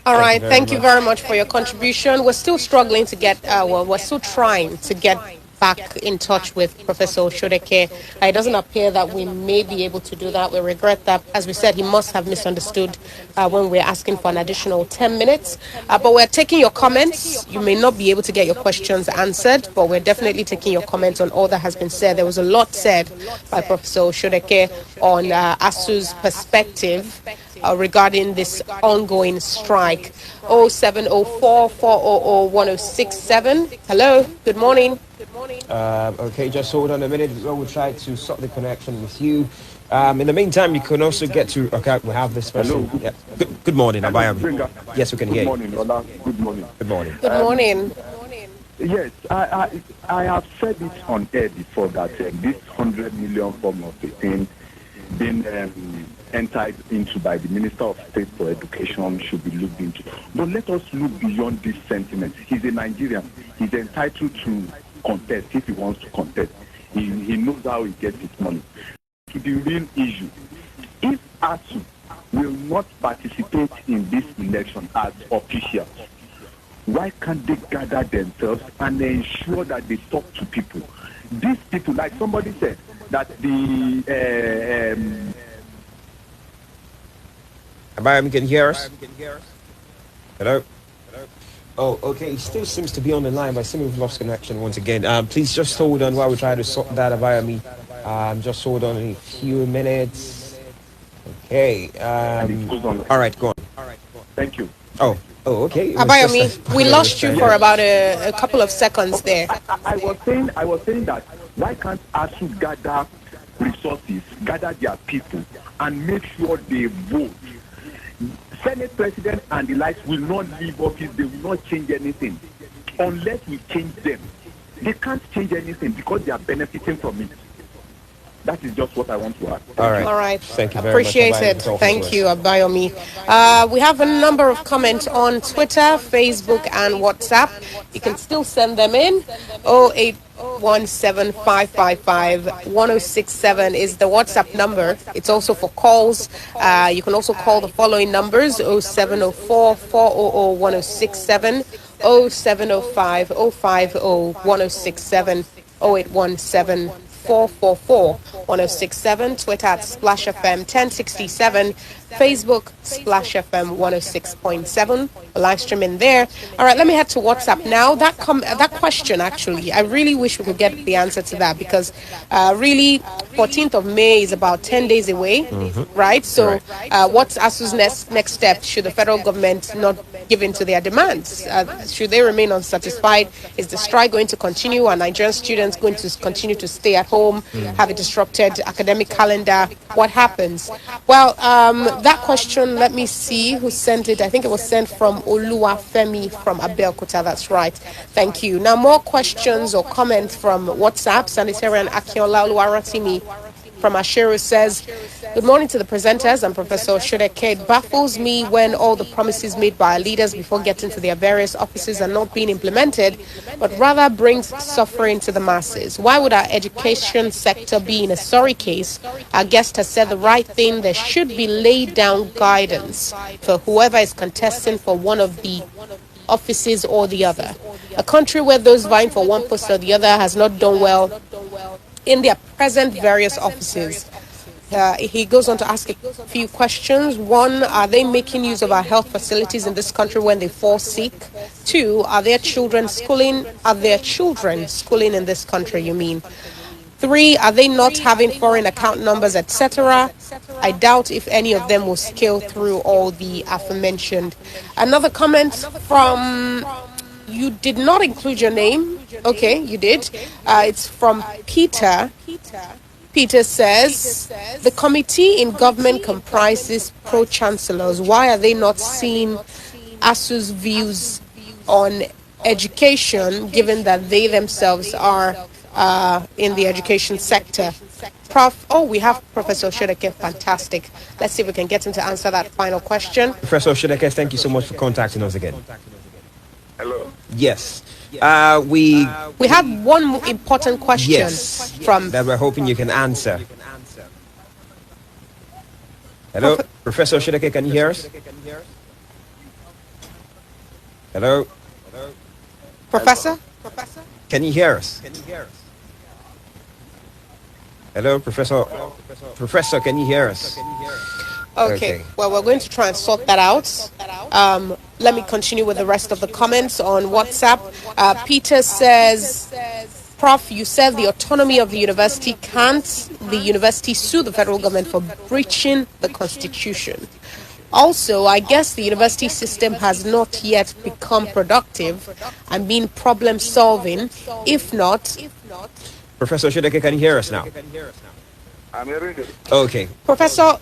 B: All right, thank you very much for your contribution. We're still struggling to get, we're still trying to get back in touch with Professor Osodeke. It doesn't appear that we may be able to do that. We regret that. As we said, he must have misunderstood when we're asking for an additional 10 minutes. But we're taking your comments. You may not be able to get your questions answered, but we're definitely taking your comments on all that has been said. There was a lot said by Professor Osodeke on ASUU's perspective regarding this ongoing strike. 0704 400 1067. Hello, good morning.
A: Okay, just hold on a minute. We'll try to sort the connection with you. In the meantime, you can also get to. Okay, we have this person.
F: Hello.
A: Yeah. Good morning, Abayam. Yes, we can hear you.
F: Good morning, Ola. Good morning.
A: Good morning.
B: Good morning.
F: Yes, I have said it on air before that this 100 million form of a thing being entered into by the Minister of State for Education should be looked into. But let us look beyond this sentiment. He's a Nigerian. He's entitled to contest if he wants to contest. He knows how he gets his money. To the real issue, if ASUU will not participate in this election as officials, why can't they gather themselves and ensure that they talk to people? These people, like somebody said, that the
A: Abayam, can you hear us? Hello? Oh, okay. He still seems to be on the line, but I think we've lost connection once again. Please just hold on while we try to sort that via me. Just hold on a few minutes. Okay.
F: And it goes on.
A: All right, go on.
F: Thank you.
A: Oh, okay. It was just
B: Abayomi, we lost you for about a couple of seconds there.
F: I was saying that why can't ASUU gather resources, gather their people, and make sure they vote? Senate President and the likes will not leave office. They will not change anything unless we change them. They can't change anything because they are benefiting from it. That is just what I want to add.
A: All right.
B: Thank you
A: very
B: Appreciate
A: much.
B: it. Thank you, Abayomi. We have a number of comments on Twitter, Facebook, and WhatsApp. You can still send them in. 08175551067 is the WhatsApp number. It's also for calls. You can also call the following numbers: 0704 400 1067, 0705 050 1067, 0817 444 1067, Twitter at Splash FM 1067, Facebook Splash FM 106.7. Live streaming there. All right, let me head to WhatsApp now. That question, actually, I really wish we could get the answer to that, because really 14th of May is about 10 days away, right? So what's ASUU's next step? Should the federal government not give in to their demands? Should they remain unsatisfied? Is the strike going to continue? Are Nigerian students going to continue to stay at home, have a disrupted academic calendar? What happens? Well, that question, let me see who sent it. I think it was sent from Oluwafemi from Abeokuta. That's right. Thank you. Now, more questions or comments from WhatsApp. Sanitarian Akinola Oluwarotimi from Asheru says, good morning to the presenters and Professor Osodeke. It baffles me when all the promises made by our leaders before getting to their various offices are not being implemented, but rather brings suffering to the masses. Why would our education sector be in a sorry case? Our guest has said the right thing. There should be laid down guidance for whoever is contesting for one of the offices or the other. A country where those vying for one post or the other has not done well in their present various offices. He goes on to ask a few questions. One, are they making use of our health facilities in this country when they fall sick? Two, are their children schooling? Are their children schooling in this country, you mean? Three, are they not having foreign account numbers, etc.? I doubt if any of them will scale through all the aforementioned. Another comment from... You did not include your name. Okay, you did. It's from Peter. Peter says, the committee in government comprises pro-chancellors. Why are they not seeing ASUU's views on education, given that they themselves are in the education sector? We have Professor Osodeke. Fantastic. Let's see if we can get him to answer that final question.
A: Professor Osodeke, thank you so much for contacting us again.
C: Hello.
A: Yes. We
B: have one important question from
A: that we're hoping you can answer. Hello, Professor Osodeke, can you hear us? Hello,
B: Professor?
A: Can you hear us? Hello, Professor. Professor, can you hear us?
B: Okay. Well, we're going to try and sort that out. Let me continue with the rest of the comments on WhatsApp. Peter says, Prof, you said the autonomy of the university. Can't the university sue the federal government for breaching the constitution? Also, I guess the university system has not yet become productive and been problem solving. If not...
A: Professor Osodeke, can you hear us now?
C: I'm hearing it.
A: Okay.
B: Professor,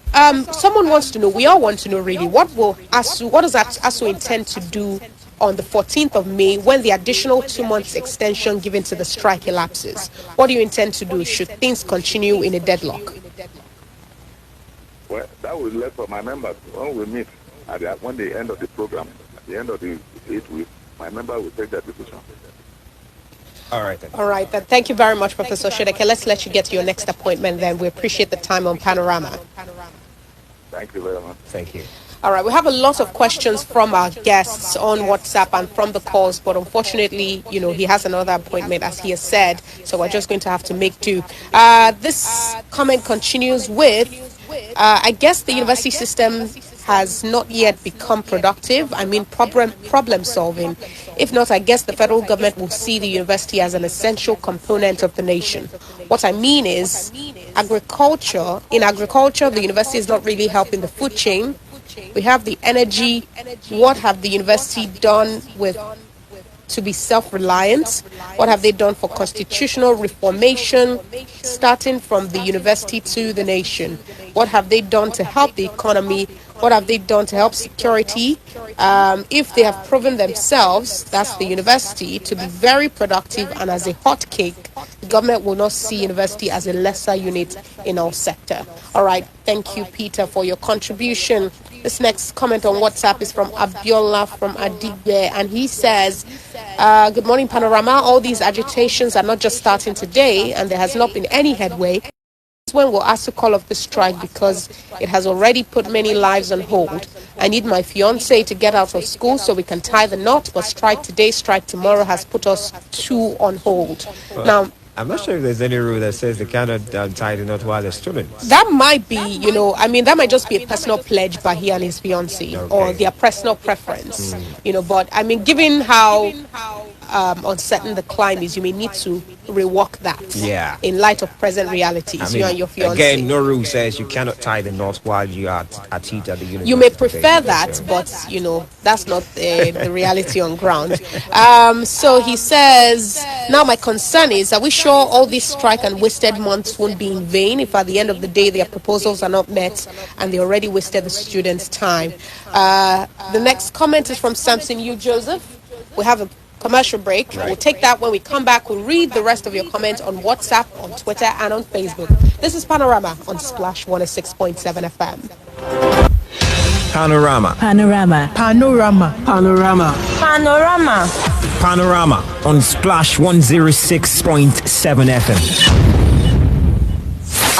B: someone wants to know, we all want to know really, what does ASUU intend to do on the 14th of May when the additional 2 months extension given to the strike elapses? What do you intend to do? Should things continue in a deadlock?
C: Well, that will left for my members. When we meet when the end of the program, at the end of the 8 weeks, my member will take that decision.
A: All right, then.
B: All right, then. Thank you very much, Professor Osodeke. Let's let you get to your next appointment then. We appreciate the time on Panorama.
C: Thank you very much.
A: Thank you.
B: All right, we have a lot of questions from our guests on WhatsApp and from the calls, but unfortunately, he has another appointment, as he has said, so we're just going to have to make do. This comment continues with, I guess the university system has not yet become productive. I mean, problem solving. If not, I guess the federal government will see the university as an essential component of the nation. What I mean is, agriculture. In agriculture, the university is not really helping the food chain. We have the energy. What have the university done to be self-reliant? What have they done for constitutional reformation, starting from the university to the nation? What have they done to help the economy? What have they done to help security? If they have proven themselves, that's the university, to be very productive and as a hot cake, the government will not see university as a lesser unit in our sector. All right. Thank you, Peter, for your contribution. This next comment on WhatsApp is from Abiola from Adigbe, and he says, good morning, Panorama. All these agitations are not just starting today, and there has not been any headway. When we'll ask to call off the strike because it has already put many lives on hold. I need my fiance to get out of school so we can tie the knot, but strike today, strike tomorrow has put us two on hold.
A: Well,
B: now,
A: I'm not sure if there's any rule that says they cannot tie the knot while they're students.
B: That might be, that might just be a personal pledge by he and his fiancée, or their personal preference, but I mean, given how uncertain the climb is, you may need to rework that in light of present realities. You and your fiancé.
A: Again, no rule says you cannot tie the knot while you are at heat at the university.
B: You may prefer that, but that's not the reality on ground. So he says, now my concern is, are we sure all this strike and wasted months won't be in vain if at the end of the day their proposals are not met and they already wasted the students' time? The next comment is from Samson U. Joseph. We have a commercial break. We'll take that when we come back. We'll read the rest of your comments on WhatsApp, on Twitter, and on Facebook. This is Panorama on Splash 106.7 FM.
A: Panorama.
G: Panorama.
H: Panorama.
G: Panorama.
H: Panorama.
A: Panorama on Splash 106.7 FM.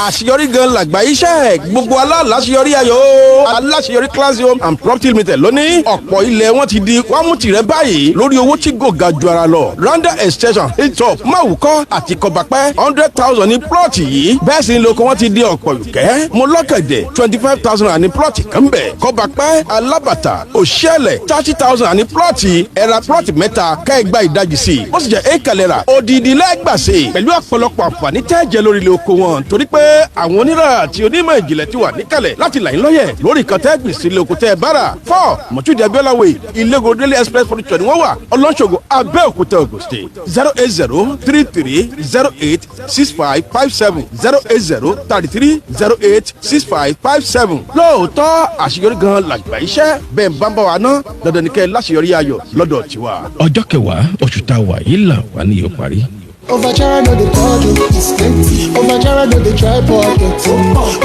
I: àṣeyọrí gan làgbà iṣẹ́ gbogbo aláṣeyọrí ayọ̀ aláṣeyọrí classroom and property limited lónìí ọ̀pọ̀ ilẹ̀ wọn ti di wámútìrẹ́ báyìí lórí owó tí kò ga ju ara lọ randa extension hilltop máwùkọ́ àti kọbapẹ́ 100,000 ní plọ́ọ̀tì yìí bẹ́ẹ̀ sì ni lóko wọn ti di ọ̀pọ̀ ìkẹ́ mọ́lọ́kẹ̀dẹ̀ 25,000 ní plọ́ọ̀tì kan bẹ̀ kọbapẹ́ alábàtà òṣèlè 30,000 ní plọ́ọ̀tì ẹ̀rà plọ́ọ̀tì mẹ́ta kẹ́ẹ̀gbá ìdajì sí ó sì jẹ́ ékàlẹ́rà òdìdí lẹ́gbàsí pẹ̀lú ọ̀pọ̀lọpọ̀ àǹfààní tẹ́ẹ̀jẹ̀ lórí ilé oko wọn torí pé àwọn onírà àti onímọ̀ ìjìnlẹ̀ ti wà níkàlẹ̀ láti là ń lọ́yẹ̀ lórí kan tẹ́ gbèsè ilé oko tẹ́ bára 4 mọ̀túndì abiola way ìlẹ́gò daily express furniture ni wọ́n wà ọlọ́ṣogbo abẹ́òkúta Ògùn state 08033086557 08033086557 lóòótọ́ àṣeyọrí gan làgbà iṣẹ́ bẹ́ẹ̀ ń bá ń bá wa ná dandan ní kẹ́ láṣeyọrí ayọ̀ lọ́dọ̀ tiwa.
J: ọjọ́ kẹwàá oṣù tá a wà yìí là wà ní ìparí.
K: Overjara no dey pocket, it's plenty. Overjara no dey try pocket.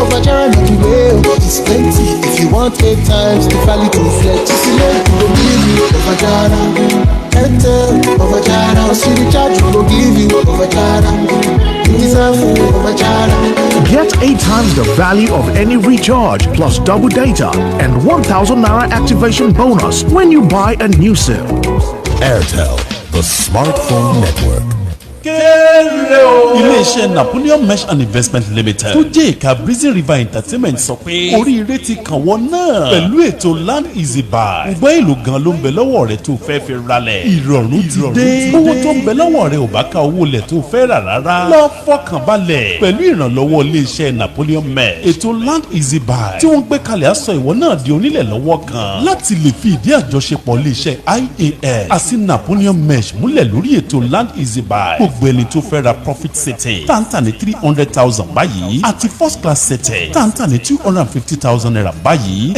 K: Overjara no dey way, it's plenty. If you want 8 times the value to flex, you see like you go give you Overjara. Enter Overjara, see the charge we go give you Overjara. You deserve Overjara.
L: Get 8 times the value of any recharge plus double data and 1,000 Naira activation bonus when you buy a new SIM.
M: Airtel, the smartphone network.
N: Iléeṣẹ́ Napoleon Mesh and Investment Limited tó jẹ́ ìka Breezy River Entertainment sọ pé oríire ti kàn wọ́n náà pẹ̀lú ètò Land Easy Buy. Gbọ́ èlò gan ló ń bẹ lọ́wọ́ rẹ̀ tó fẹ́ fi ralẹ̀. Ìrọ̀rùn ti dé. Owó tó ń bẹ lọ́wọ́ rẹ̀ ò bá ká owó lẹ̀ tó fẹ́ rà rárá. Lọ fọkàn balẹ̀ pẹ̀lú ìrànlọ́wọ́ iléeṣẹ́ Napoleon Mesh. Ètò Land Easy Buy tí wọ́n gbé kalẹ̀ aṣọ ìwọ náà di onílẹ̀ lọ́wọ́ kan láti lè fi ìdí àjọṣepọ̀ iléeṣẹ́ IAS àti Napoleon Mesh múlẹ̀ lórí ètò Land Easy Buy. Gbogbo ẹni tó fẹ́ ra profit setting tàǹtà ní 300,000 báyìí àti first class setting tàǹtà ní 250,000 naira báyìí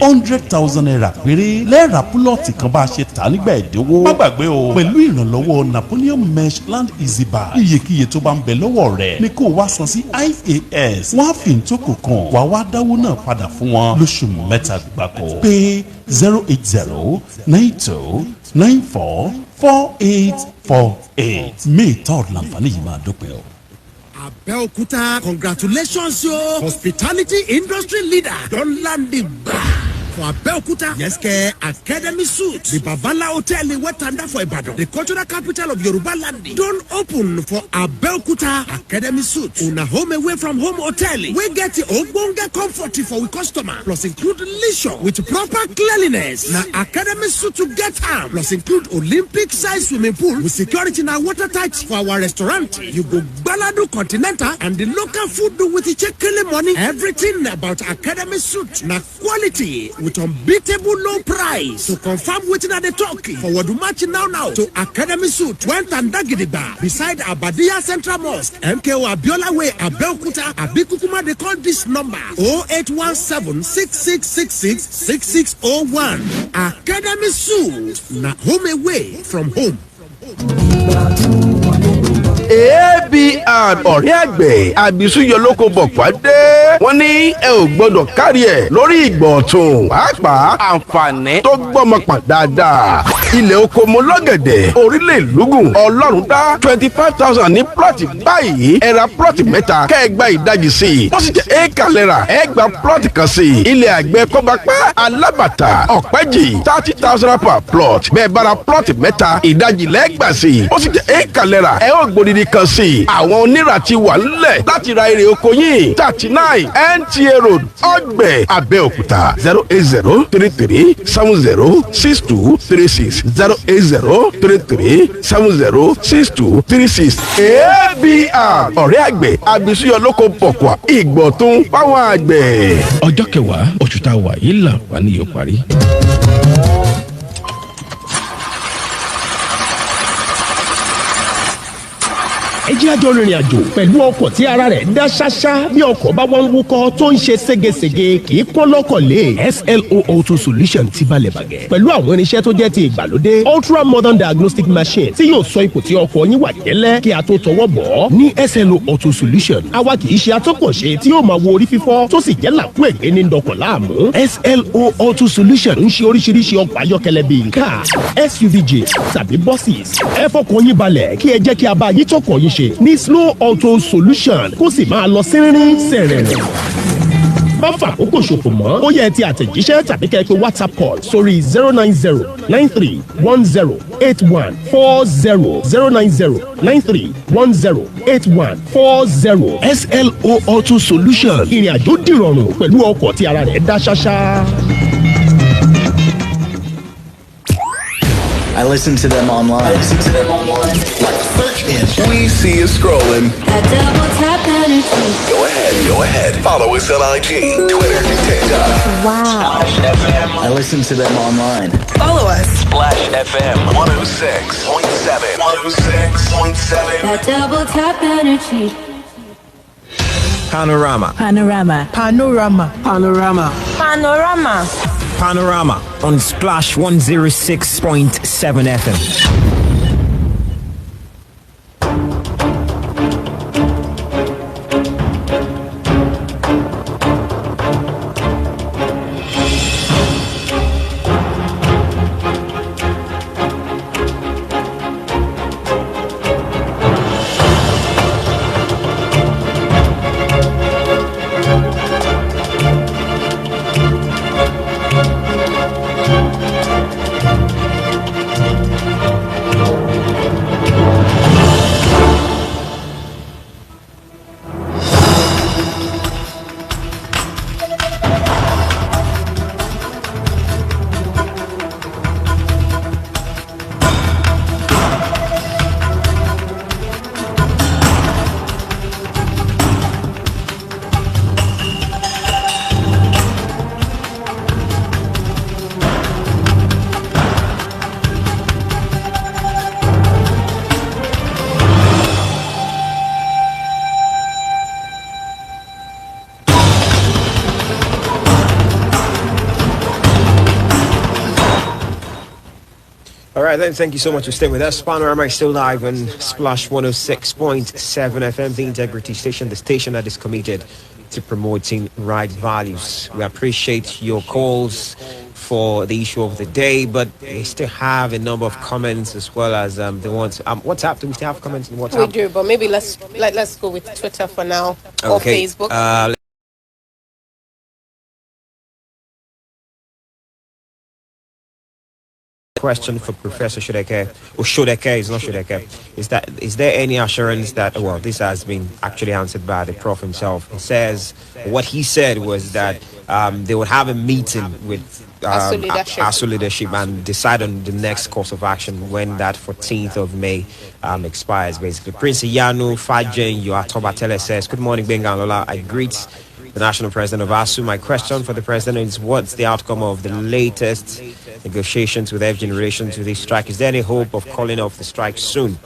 N: 100,000 naira péré lẹ́ẹ̀rà púlọ̀tì kan bá a ṣe tà nígbà ẹ̀dínwó. má gbàgbé o pẹ̀lú ìrànlọ́wọ́ Napoleon Mesh Land Easy Buy iyekíye tó bá ń bẹ lọ́wọ́ rẹ̀ ni kó wá san sí IAS wọ́n á fi ìtókò kan wá wá dáwó náà padà fún wọn lóṣù mẹ́ta gbáko pé 08092944848 May 3rd lànfààní yìí máa dópin o.
O: Abeokuta, congratulations yo! Hospitality industry leader don land the bar.
G: for Abeokuta. Yes, Academy Suit. The Bavala Hotel in Wetanda for Ibadan. The cultural capital of Yoruba land. Don't open for Abeokuta Academy Suit. Una home away from home hotel. We get the Ogbonga comfort for we customer. Plus include leisure with proper cleanliness. Now Academy Suit to get arm. Plus include Olympic size swimming pool with security now watertight for our restaurant. You go Baladu Continental and the local food with the chicken money. Everything about Academy Suit. Now quality with unbeatable low price. To confirm waiting at the talk. Forward to match now to Academy Suit. Went and Dagidiba beside Abadia Central Mosque. MKO Abiola Way Abeokuta. Abikukuma they call this number 0817-6666-6601. Academy Suit. Na home away from home.
I: ABR ọ̀rẹ́ àgbẹ̀ àbísúyọ lóko bọ̀pá dé. wọ́n ní ẹ ò gbọ́dọ̀ kárí ẹ̀ lórí ìgbọ̀ ọ̀tún pàápàá àǹfààní tó gbọ́mọ pọ̀ dáadáa. ilẹ̀ oko mo lọ́gẹ̀dẹ̀ orílẹ̀ ìlúgùn ọlọ́run dá 25,000 ní plọ̀tì báyìí ẹ ra plọ̀tì mẹ́ta kẹ́ ẹ gba ìdajì sí i. wọ́n sì jẹ́ éèkà lẹ́ra ẹ gba plọ̀tì kan sí i. ilẹ̀ àgbẹ̀ kọ́bapá alábàtà ọ̀pẹ́jì 30,000 per plot bẹ́ẹ̀ bára plọ̀tì mẹ́ta ìdajì lẹ́gbà sí i. ó sì jẹ́ éèkà lẹ́ra ẹ ó gbòdìdì kan sí i. àwọn onírà ti wà nílẹ̀ láti ra èrè oko yín 39 NTA Road ọgbẹ̀ Abẹ́òkúta 08033706236 08033706236 ABR ọ̀rẹ́ àgbẹ̀ àbísúyọ lóko bọ̀kọ̀ ìgbọ̀tún fáwọn àgbẹ̀.
J: ọjọ́ kẹwàá oṣù tá a wà yìí là wà ní yóò parí.
O: ẹ jẹ́ àjọ rìnrìn àjò pẹ̀lú ọkọ̀ tí ara rẹ̀ dá ṣáṣá bí ọkọ̀ bá wọ́n ń wúkọ́ tó ń ṣe ségesège kì í kọ́ lọ́kọ̀ lé SLO Auto Solution ti balẹ̀ bàgẹ́ pẹ̀lú àwọn irinṣẹ́ tó jẹ́ ti ìgbàlódé ultra modern diagnostic machine tí yóò sọ ipò tí ọkọ̀ yín wà gẹ́lẹ́ kí a tó tọwọ́ bọ̀ ọ́ ní SLO Auto Solution àwa kì í ṣe atọ́kọ̀ṣe tí yóò máa wo orí fífọ́ tó sì jẹ́ làkú ẹ̀gbẹ́ ní dọkọ̀ láàmú SLO Auto Solution ń ṣe oríṣiríṣi ọkọ̀ ayọ́kẹ́lẹ́ bíi car SUV jeep tàbí buses ẹ fọkàn yín balẹ̀ kí ẹ jẹ́ kí a bá yín tọkọ̀ yín ṣe ní Slow Auto Solution kó sì máa lọ sínrín sẹ̀rẹ̀rẹ̀. má fà àkókò ṣòfò mọ́ ó yẹ ti àtẹ̀jíṣẹ́ tàbí kẹ́ ẹ pè WhatsApp call sórí 09093108140 09093108140 SLO Auto Solution ìrìn àjò dìrọ̀rùn pẹ̀lú ọkọ̀ tí ara rẹ̀ dá ṣáṣá.
P: I listen to them online. Search engine. We see you scrolling. Go ahead. Follow us on IG, Twitter, TikTok.
Q: Wow.
P: I listen to them online.
Q: Follow us.
P: Splash FM 106.7. 106.7.
Q: That double tap energy.
A: Panorama.
H: Panorama. Panorama.
A: Panorama.
H: Panorama.
A: Panorama on Splash 106.7 FM. All right, then, thank you so much for staying with us. Panorama is still live on Splash 106.7 FM, the Integrity Station, the station that is committed to promoting right values. We appreciate your calls for the issue of the day, but we still have a number of comments as well as the ones. WhatsApp, do we still have comments on WhatsApp?
B: We do, but maybe let's go with Twitter for now, or Facebook.
A: question for Professor Osodeke is not Osodeke. Is there any assurance that, well, this has been actually answered by the Prof himself. He says, what he said was that they would have a meeting with ASUU leadership and decide on the next course of action when that 14th of May expires, basically. Prince Iyanu Fajen Yoatobatele says, good morning, Benga Lola. I greet the national president of ASUU. My question for the president is, what's the outcome of the latest negotiations with FG in relation to this strike? Is there any hope of calling off the strike soon?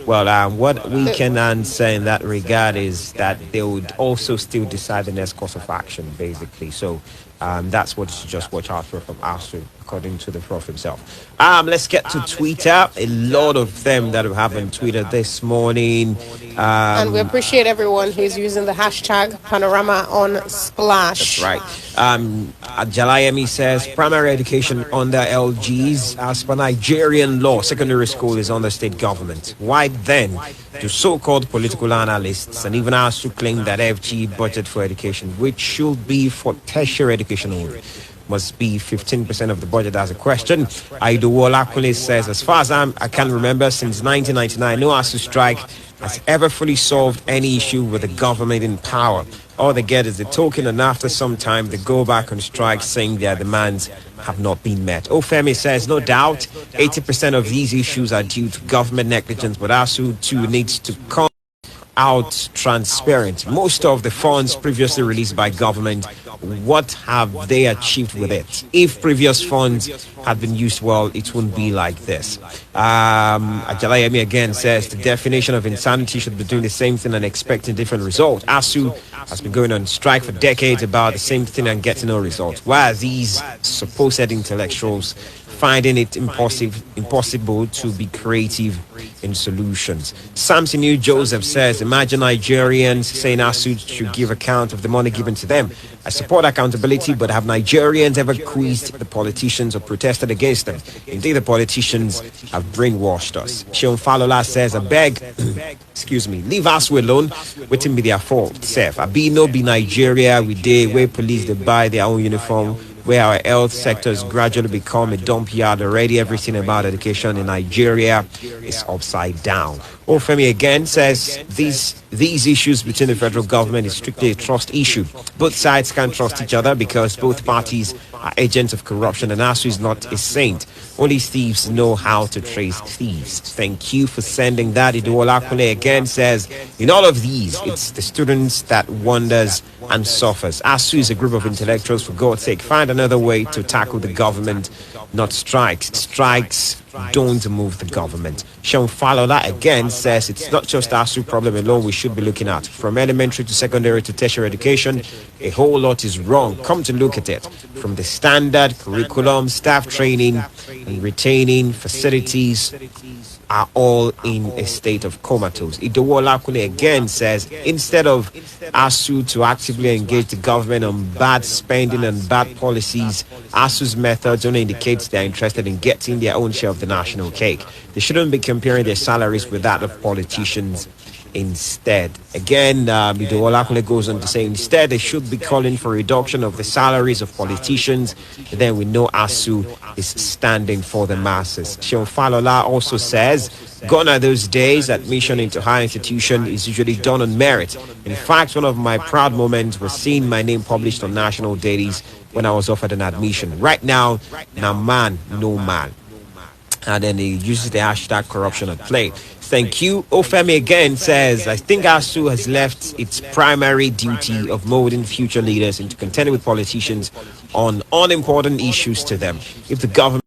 A: Well, what we can answer in that regard is that they would also still decide the next course of action, basically. So that's what you just watch out for from ASUU, according to the Prof himself. Let's get to Twitter. A lot of them that we have on Twitter this morning.
B: And we appreciate everyone who's using the hashtag Panorama on Splash.
A: That's right. Jalayemi says, primary education under LGs as per Nigerian law, secondary school is under state government. Why then do so-called political analysts and even ASUU claim that FG budget for education, which should be for tertiary education only, must be 15% of the budget? As a question. Aidowola Akule says, as far as I can remember, since 1999, no ASUU strike has ever fully solved any issue with the government in power. All they get is the token, and after some time they go back on strike saying their demands have not been met. Ofemi says, no doubt 80% of these issues are due to government negligence, but ASUU too needs to come out transparent. Most of the funds previously released by government, what have they achieved with it? If previous funds had been used well, it wouldn't be like this. Ajalayemi again says, the definition of insanity should be doing the same thing and expecting different results. ASUU has been going on strike for decades about the same thing and getting no results. Why are these supposed intellectuals finding it impossible to be creative in solutions? Samson New Joseph says, imagine Nigerians saying ASUU should give account of the money given to them. I support accountability, but have Nigerians ever quizzed the politicians or protested against them? Indeed, the politicians have brainwashed us. Sheon Falola says, I beg, leave ASUU alone. Waiting be their fault. Sef, I be no be Nigeria, we day where police they buy their own uniform, where our health sectors gradually become a dump yard. Already everything about education in Nigeria is upside down. Ofemi again says these issues between the federal government is strictly a trust issue. Both sides can't trust each other because both parties are agents of corruption, and ASUU is not a saint. Only thieves know how to trace thieves. Thank you for sending that. Iduola Akule again says, in all of these, it's the students that wonders and suffers. ASUU is a group of intellectuals, for God's sake, find another way to tackle the government, not strikes. Strikes don't move the government. Sean Falola again says it's not just ASUU problem alone we should be looking at. From elementary to secondary to tertiary education, a whole lot is wrong. Come to look at it. From the standard curriculum, staff training, and retaining facilities are all in a state of comatose. Idowola Akule again says, instead of ASUU to actively engage the government on bad spending and bad policies, ASUU's methods only indicates they're interested in getting their own share of the national cake. They shouldn't be comparing their salaries with that of politicians instead. Again, Idowola Akule goes on to say, instead they should be calling for reduction of the salaries of politicians. Then we know ASUU is standing for the masses. Sean Falola also says, gone are those days. Admission into higher institution is usually done on merit. In fact, one of my proud moments was seeing my name published on national dailies when I was offered an admission. Right now man, no man. And then he uses the hashtag corruption at play. Thank you. Ofemi again says, I think ASUU has left its primary duty of molding future leaders into contending with politicians on unimportant issues to them. If the government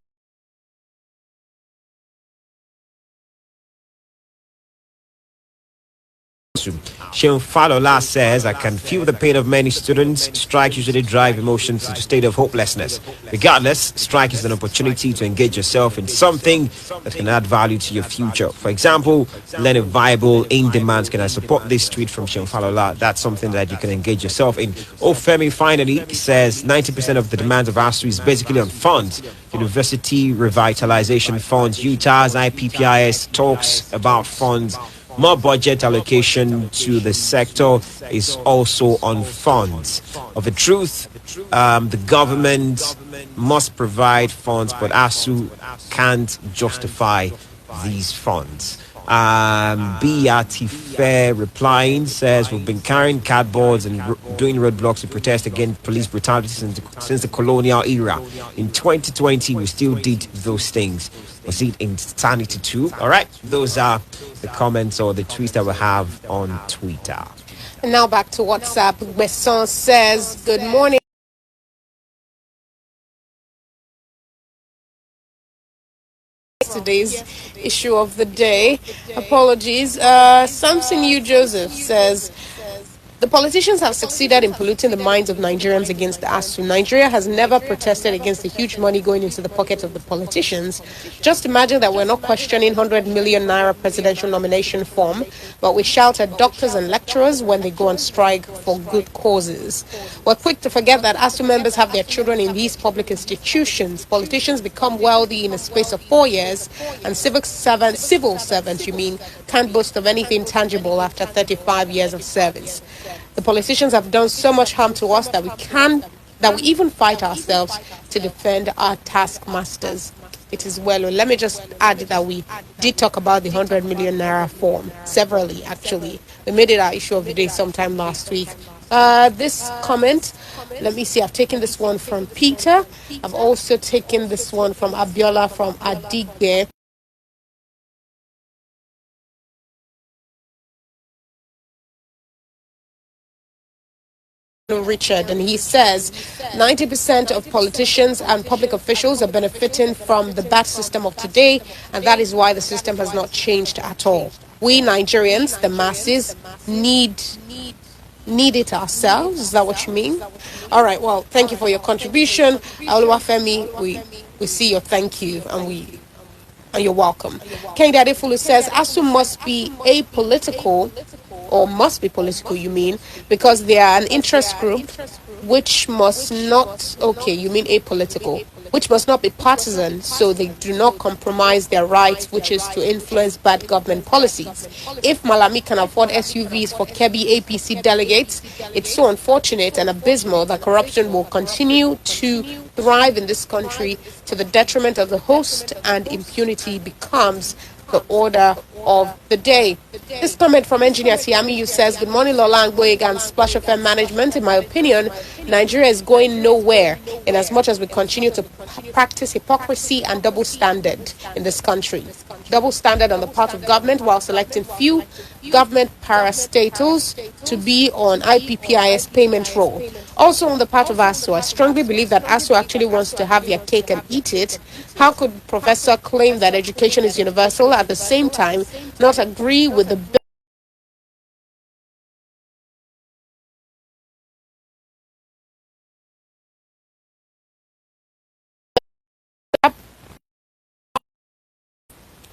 A: Sheon Falola says, I can feel the pain of many students. Strike usually drive emotions to a state of hopelessness. Regardless, strike is an opportunity to engage yourself in something that can add value to your future. For example, learn a viable in-demand. Can I support this tweet from Sheon Falola? That's something that you can engage yourself in. Ofemi finally says 90% of the demands of ASUU is basically on funds. University Revitalization Funds, Utah's IPPIS talks about funds More budget allocation to the sector is also on funds. Of a truth, the government must provide funds, but ASUU can't justify these funds. BRT Fair replying says, we've been carrying cardboards and doing roadblocks to protest against police brutality since the colonial era. In 2020, we still did those things. Was it insanity too? All right, those are the comments or the tweets that we have on Twitter.
B: And now back to WhatsApp. Besson says, good morning. Today's issue of the day. Apologies. Samson U. Joseph says, the politicians have succeeded in polluting the minds of Nigerians against the ASUU. Nigeria has never protested against the huge money going into the pockets of the politicians. Just imagine that we're not questioning 100 million naira presidential nomination form, but we shout at doctors and lecturers when they go on strike for good causes. We're quick to forget that ASUU members have their children in these public institutions. Politicians become wealthy in a space of 4 years, and civil servants, can't boast of anything tangible after 35 years of service. The politicians have done so much harm to us that we even fight ourselves to defend our taskmasters. It is well. Let me just add that we did talk about the 100 million naira form severally, actually. We made it our issue of the day sometime last week. This comment, let me see, I've taken this one from Peter. I've also taken this one from Abiola from Adigbe. Richard, and he says 90% of politicians and public officials are benefiting from the bad system of today, and that is why the system has not changed at all. We Nigerians, the masses, need it ourselves. Is that what you mean? All right, well, thank you for your contribution. Oluwafemi, we see your thank you, and you're welcome. Kende Adefulu says ASUU must be apolitical, or must be political, you mean, because they are an interest group which must not, okay, you mean apolitical, which must not be partisan, so they do not compromise their rights, which is to influence bad government policies. If Malami can afford SUVs for Kebbi APC delegates, it's so unfortunate and abysmal that corruption will continue to thrive in this country to the detriment of the host, and impunity becomes the order of the day. This comment from Engineer Tiamiyu says, good morning, Lola Angboyega and Splash FM management. In my opinion, Nigeria is going nowhere in as much as we continue to practice hypocrisy and double standard in this country. Double standard on the part of government while selecting few government parastatals to be on IPPIS payment roll. Also on the part of ASUU, I strongly believe that ASUU actually wants to have their cake and eat it. How could Professor claim that education is universal at the same time not agree with the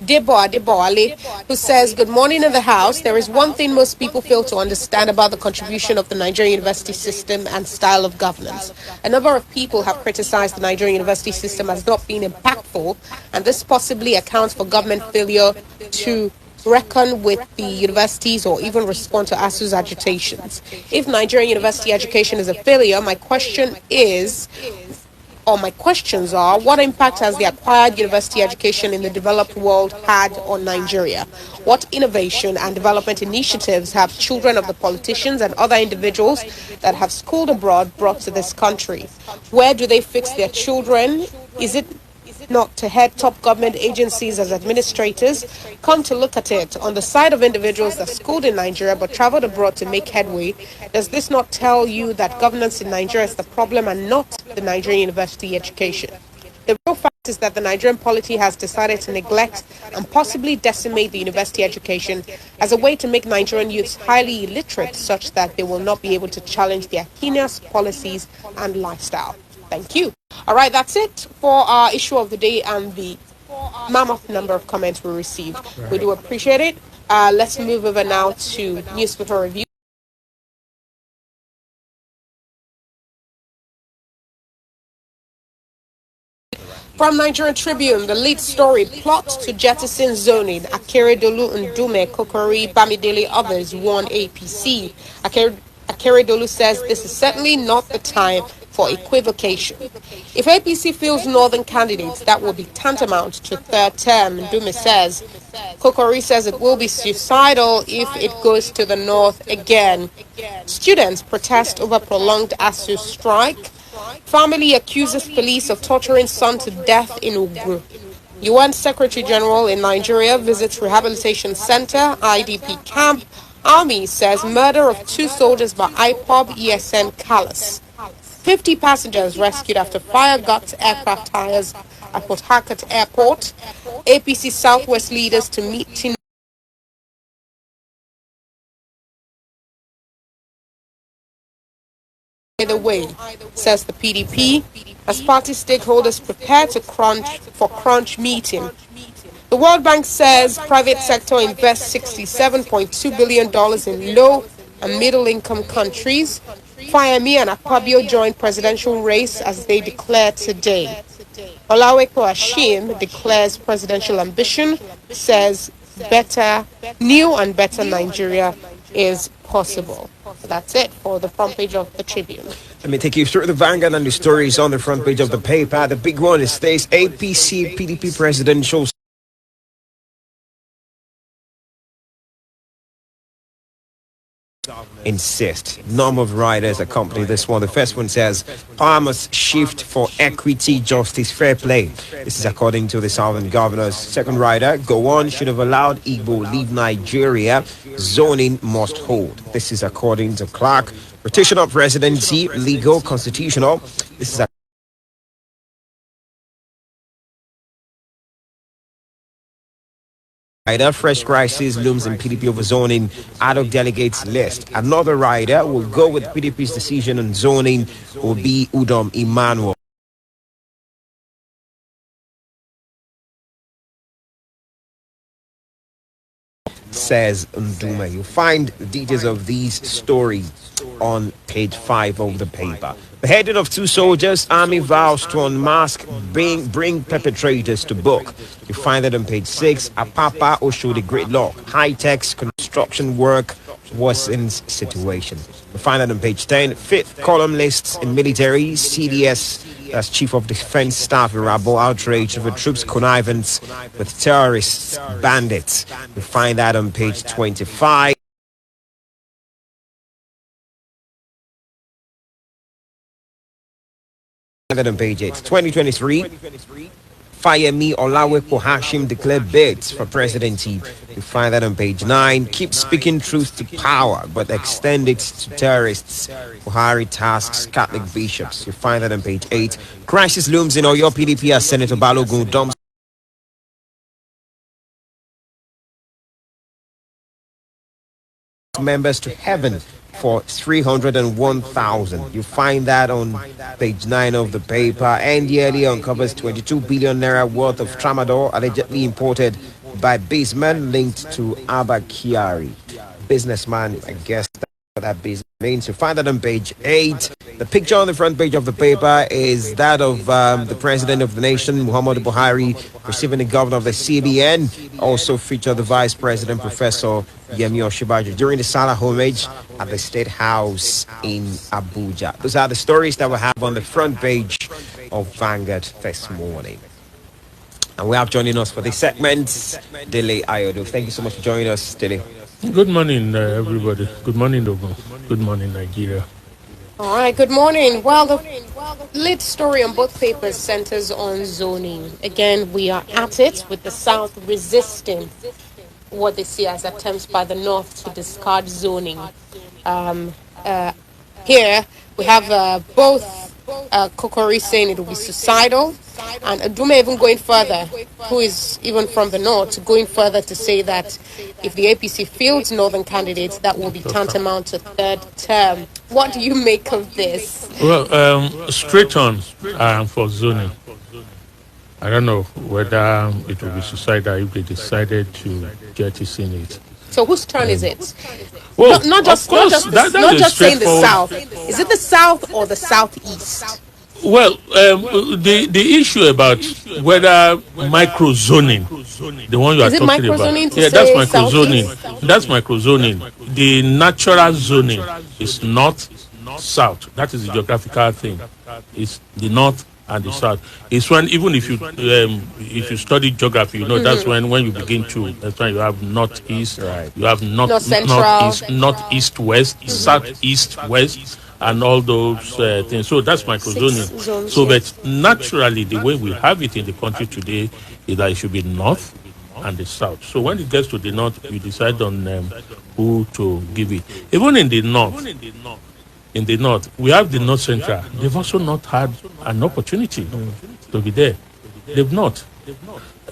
B: Debo Ali, who says, good morning in the house. There is one thing most people fail to understand about the contribution of the Nigerian university system and style of governance. A number of people have criticized the Nigerian university system as not being impactful, and this possibly accounts for government failure to reckon with the universities or even respond to ASUU's agitations. If Nigerian university education is a failure, my questions are, what impact has the acquired university education in the developed world had on Nigeria? What innovation and development initiatives have children of the politicians and other individuals that have schooled abroad brought to this country? Where do they fix their children? Is it not to head top government agencies as administrators? Come to look at it, on the side of individuals that schooled in Nigeria but traveled abroad to make headway, does this not tell you that governance in Nigeria is the problem and not the Nigerian university education? The real fact is that the Nigerian polity has decided to neglect and possibly decimate the university education as a way to make Nigerian youths highly illiterate, such that they will not be able to challenge their heinous policies and lifestyle. Thank you. All right, that's it for our issue of the day and the mammoth number of comments we received. We do appreciate it. Let's move over now to newspaper review. From Nigerian Tribune, the lead story, plot to jettison zoning. Akeredolu, Ndume, Kokori, Bamidele, others warn APC. Akeredolu says this is certainly not the time for equivocation. If APC fields northern candidates, that will be tantamount to third term, Ndume says. Kokori says it will be suicidal if it goes to the north again. Students protest over prolonged ASUU strike. Family accuses police of torturing son to death in Ugu. UN Secretary General in Nigeria visits rehabilitation center, IDP camp. Army says murder of 2 soldiers by IPOB ESN callous. 50 passengers rescued after fire got to aircraft tires at Port Harcourt Airport. APC Southwest leaders to meet either way, says the PDP, as party stakeholders prepare to crunch meeting. The World Bank says private sector invests $67.2 billion in low and middle income countries. Fayemi and Akpabio joined presidential race as they declare today. Olaweko Ashim declares presidential ambition, says new and better Nigeria is possible. That's it for the front page of the Tribune.
A: Let me take you through the Vanguard and the stories on the front page of the paper. The big one is states APC PDP presidential insist. Number of riders accompany this one. The first one says power must shift for equity, justice, fair play. This is according to the Southern governors. Second rider, go on, should have allowed Igbo leave Nigeria. Zoning must hold. This is according to Clark. Rotation of residency, legal, constitutional. This is rider. Fresh crisis looms in PDP over zoning. Ad hoc delegates list. Another rider will go with PDP's decision on zoning will be Udom Emmanuel. Says Nduma. You'll find the details of these stories on page 5 of the paper. The heading of 2 soldiers, army vows to unmask, bring perpetrators to book. You find that on page 6. Apapa Osodeke gridlock, high-tech construction work worsens situation. You find that on page 10. 5th column lists in military, CDS as Chief of Defense Staff Irabo outrage over troops connivance with terrorists, bandits. You find that on page 25. On page 8, 2023, Fayemi Olaweko Hashim declared bids for presidency. You find that on page 9. Keep speaking truth to power, but extend it to terrorists. Buhari tasks Catholic bishops. You find that on page 8. Crisis looms in Oyo PDP as Senator Balogun dumps members to heaven for 301,000. You find that on page 9 of the paper. NDLE uncovers 22 billion naira worth of tramadol allegedly imported by businessman linked to Abba Kyari. Businessman, I guess what that business means. You find that on page 8. The picture on the front page of the paper is that of the president of the nation, Muhammadu Buhari, receiving the governor of the CBN. Also featured the vice president, Professor Yemi Osinbajo, during the Salah homage at the State House in Abuja. Those are the stories that we have on the front page of Vanguard this morning. And we have joining us for this segment, Dele Ayodo. Thank you so much for joining us, Dele.
R: Good morning, everybody. Good morning, Dogo. Good morning, Nigeria.
B: All right, good morning. Well, the lead story on both papers centers on zoning. Again, we are at it with the South resisting what they see as attempts by the North to discard zoning. Here, we have both Kokori saying it will be suicidal, and Adume even going further, who is even from the North, going further to say that if the APC fields northern candidates, that will be tantamount to third term. What do you make of this?
R: Well, straight on for zoning. I don't know whether it will be suicidal if they decided to jettison it.
B: So whose turn is it?
R: Well,
B: not just saying the South. Is it the South or the Southeast?
R: Well, the issue about whether micro zoning, the one you are talking about, that's micro zoning. That's micro zoning. The natural zoning is north, south. That is the geographical thing. It's the north and the south. It's when, even if you study geography, you know that's when you begin to. That's when you have northeast, you have northeast, west, southeast, west, and all those things. So that's microzoning. So, but naturally, the way we have it in the country today is that it should be north and the south. So when it gets to the north, you decide on who to give it. Even in the north, we have the North Central. They've also not had an opportunity to be there. They've not.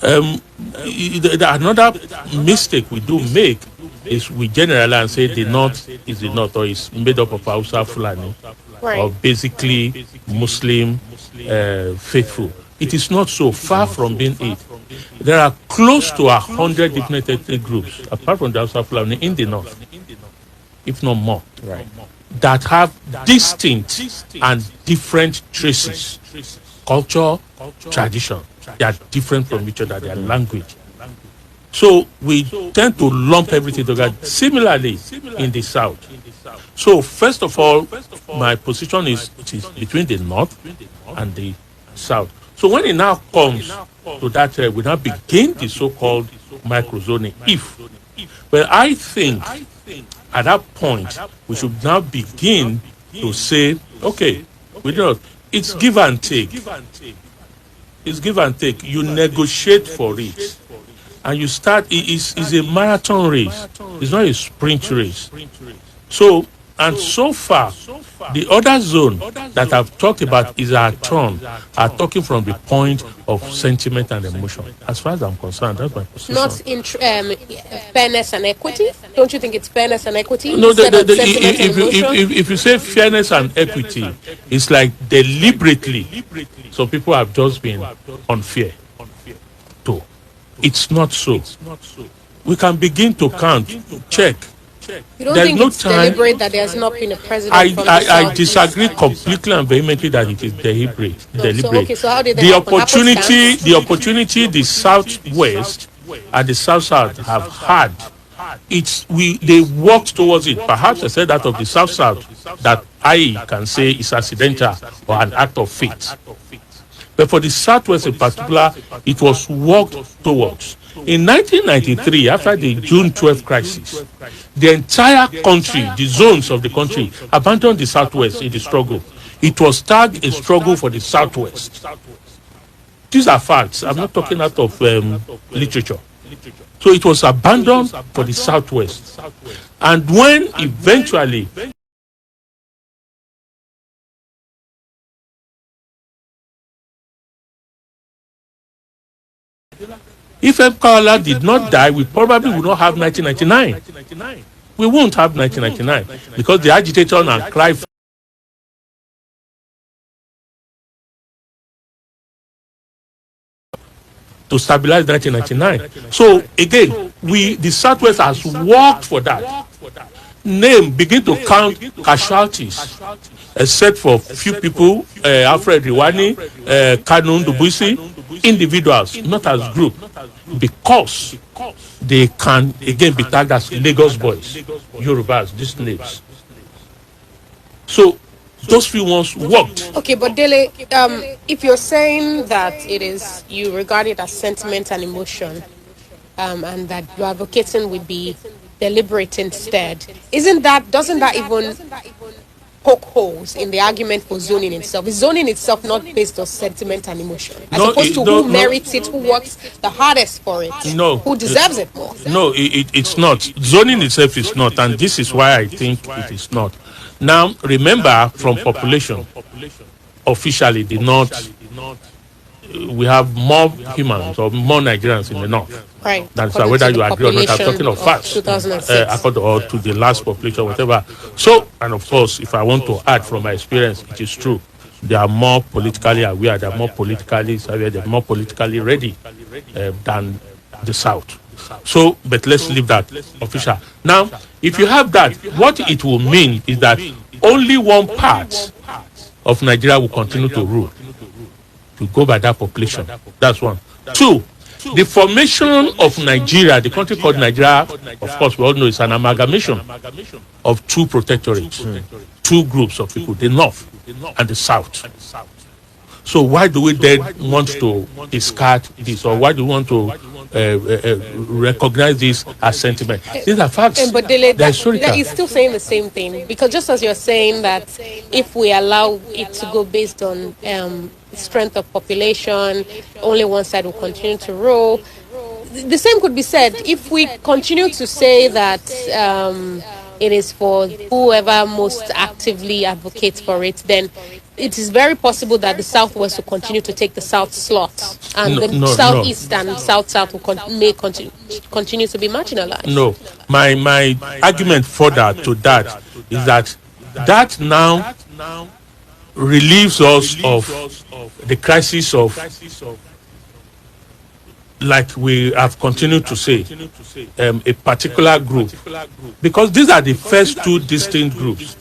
R: Another mistake we do make is we generalize and say the North is the North, or is made up of Hausa, Fulani, or basically Muslim faithful. It is not so, far from being it. There are close to 100 different ethnic groups, apart from the Hausa, Fulani, in the North, if not more, that have distinct and different traces, culture, tradition. They are different from each other, their language. So we tend to lump everything together. Similarly, in the South. So first of all, my position is between the North and the South. So when it now comes to that, we now begin the so-called microzoning. Well, I think at that point, we should now begin to say, okay, it's give and take. It's give and take. You negotiate for it. And you start, it's a marathon race. It's not a sprint race. So, and so far, the other zone that I've talked about is our turn, are talking from the point of sentiment and emotion. As far as I'm concerned, that's my position.
B: Not in fairness and equity? Don't you think it's fairness and equity?
R: No, if you say fairness and equity, it's like deliberately. So people have just been unfair. It's not so. We can begin to count, check.
B: You don't think it's deliberate that there's not been a president from the South?
R: I disagree completely and vehemently that it is deliberate.
B: So how did
R: the opportunity the Southwest and the South have had, they worked towards it. Perhaps I said that of the South that I can say is accidental or an act of fate. But for the Southwest in particular, it was worked towards. In 1993, after the June 12th crisis, the entire country, the zones of the country, abandoned the Southwest in the struggle. It was tagged a struggle for the Southwest. These are facts. I'm not talking out of literature. So it was abandoned for the Southwest. And when eventually if Kala did not die, we probably would not have 1999. We won't have 1999 because the agitator and cry to stabilize 1999. So again, the Southwest has worked for that. Begin to count casualties, except for few people, Alfred Riwani, Kanun Dubuisi, individuals, not as group, because they can again be tagged as Lagos boys, Yorubas, these names. So those few ones worked.
B: Okay, but Dele, if you're saying that you regard it as sentiment and emotion, and that you're advocating would be deliberate instead, doesn't that even poke holes in the argument for zoning itself? Is zoning itself not based on sentiment and emotion, as opposed to who merits it, who works the hardest for it, who deserves it more?
R: No, it's not. Zoning itself is not, and this is why I think it is not. Now, remember, from population, officially, the North, we have more humans or more Nigerians in the North.
B: Right.
R: That's whether you agree or not. I'm talking of facts. According to the last population, whatever. So, and of course, if I want to add from my experience, it is true. They are more politically aware, they are more politically savvy, they are more politically ready than the South. So, but let's leave that official. Now, if you have that, what it will mean is that only one part of Nigeria will continue to rule. To go by that population. That's one. Two, the formation of Nigeria, the country called Nigeria, of course, we all know it's an amalgamation of two protectorates, two groups of people, the North and the South. So why do we then want to discard this, or why do we want to recognize this as sentiment? These are facts.
B: But Dele,
R: They're historical.
B: he's still saying the same thing, because just as you're saying that if we allow it to go based on strength of population, only one side will continue to rule. The same could be said if we continue to say that it is for whoever most actively advocates for it, then it is very possible that the Southwest will continue to take the South slot, and the Southeast and South will may continue to be marginalized.
R: No, my argument further to that is that now relieves us of the crisis of, like we have continued to say, a particular group, because these are the first two distinct groups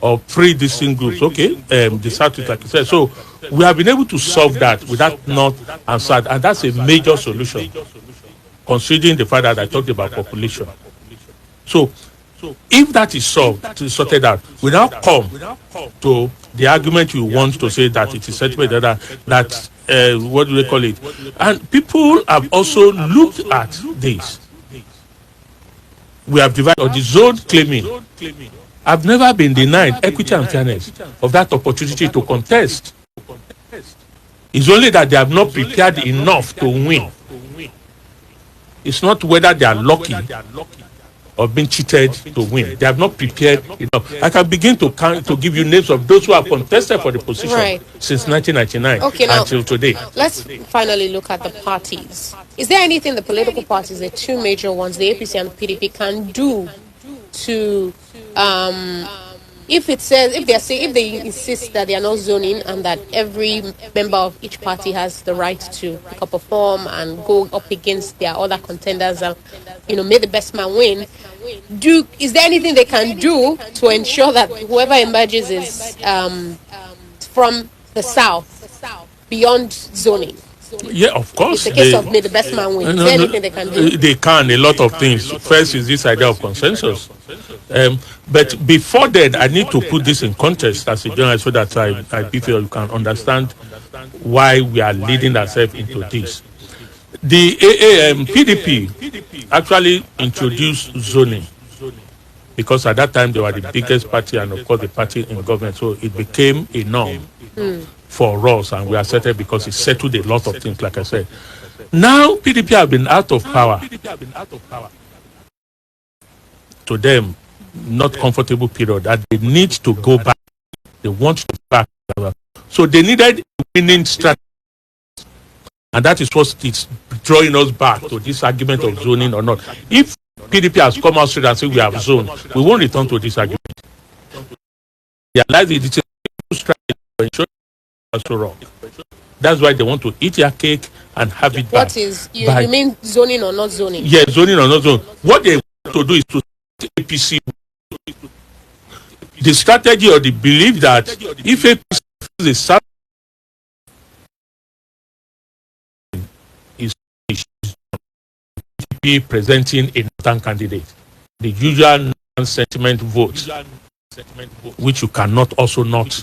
R: or three distinct groups. Okay, the South, like you said. So we have been able to solve that with that North and South, and that's a major solution, considering the fact that I talked about population. So if that is solved, to sorted out, we now come to the argument you want to say that it is sentiment that what do they call it? And people have also looked at this. We have divided, or the zone claiming. I've never been denied equity and fairness of that opportunity to contest. It's only that they have not prepared enough to win. It's not whether they are lucky or being cheated to win. They have not prepared enough. I can begin to give you names of those who have contested for the position since 1999 until today.
B: Let's finally look at the parties. Is there anything the political parties, the two major ones, the APC and the PDP, can do to, if they insist that they are not zoning and that every member of each party has the right to pick up a form and go up against their other contenders and, may the best man win, is there anything they can do to ensure that whoever emerges is from the South, beyond zoning?
R: Yeah, of course.
B: It's a case of may the best man win. Is there anything they can do?
R: They can, a lot of things. First is this idea of consensus. But before that, I need to put this in context as a journalist so that I feel you can understand why we are leading ourselves into this. The PDP actually introduced zoning because at that time they were the biggest party and of course the party in government, so it became a norm for us, and we accepted because it settled a lot of things, like I said. Now PDP have been out of power. To them, not comfortable period that they need to go back. They want to back. So they needed a winning strategy. And that is what is drawing us back to this argument of zoning or not. If PDP has come out straight and said we have zoned, we won't return to this argument. Realize it is a strategy to ensure it's so wrong. That's why they want to eat their cake and have it back.
B: What is, you mean zoning or not zoning?
R: Yeah, zoning or not zoning. What they want to do is to APC. The strategy or the belief that if APC is presenting a northern candidate, the usual sentiment vote, which you cannot also not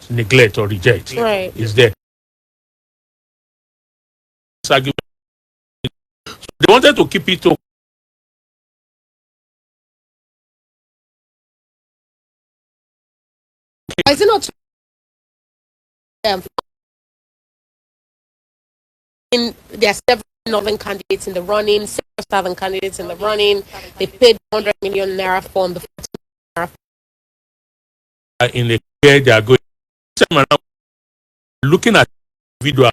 R: neglect or reject, is there. So they wanted to keep it open.
B: Is it not? There are several northern candidates in the running, several southern candidates in the running. They paid 100 million naira for the 40 naira.
R: In the year they are going, looking at individual.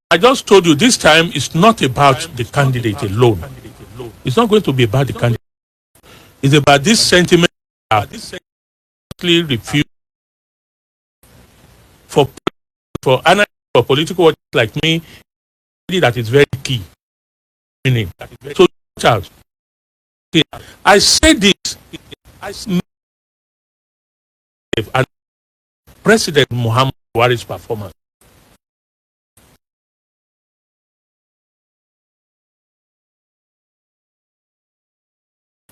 R: I just told you this time it's not about the candidate alone. It's not going to be about the candidate. It's about this sentiment that refuse for political workers like me that is very key. So, Charles, I say this. And President Muhammad Buhari's performance.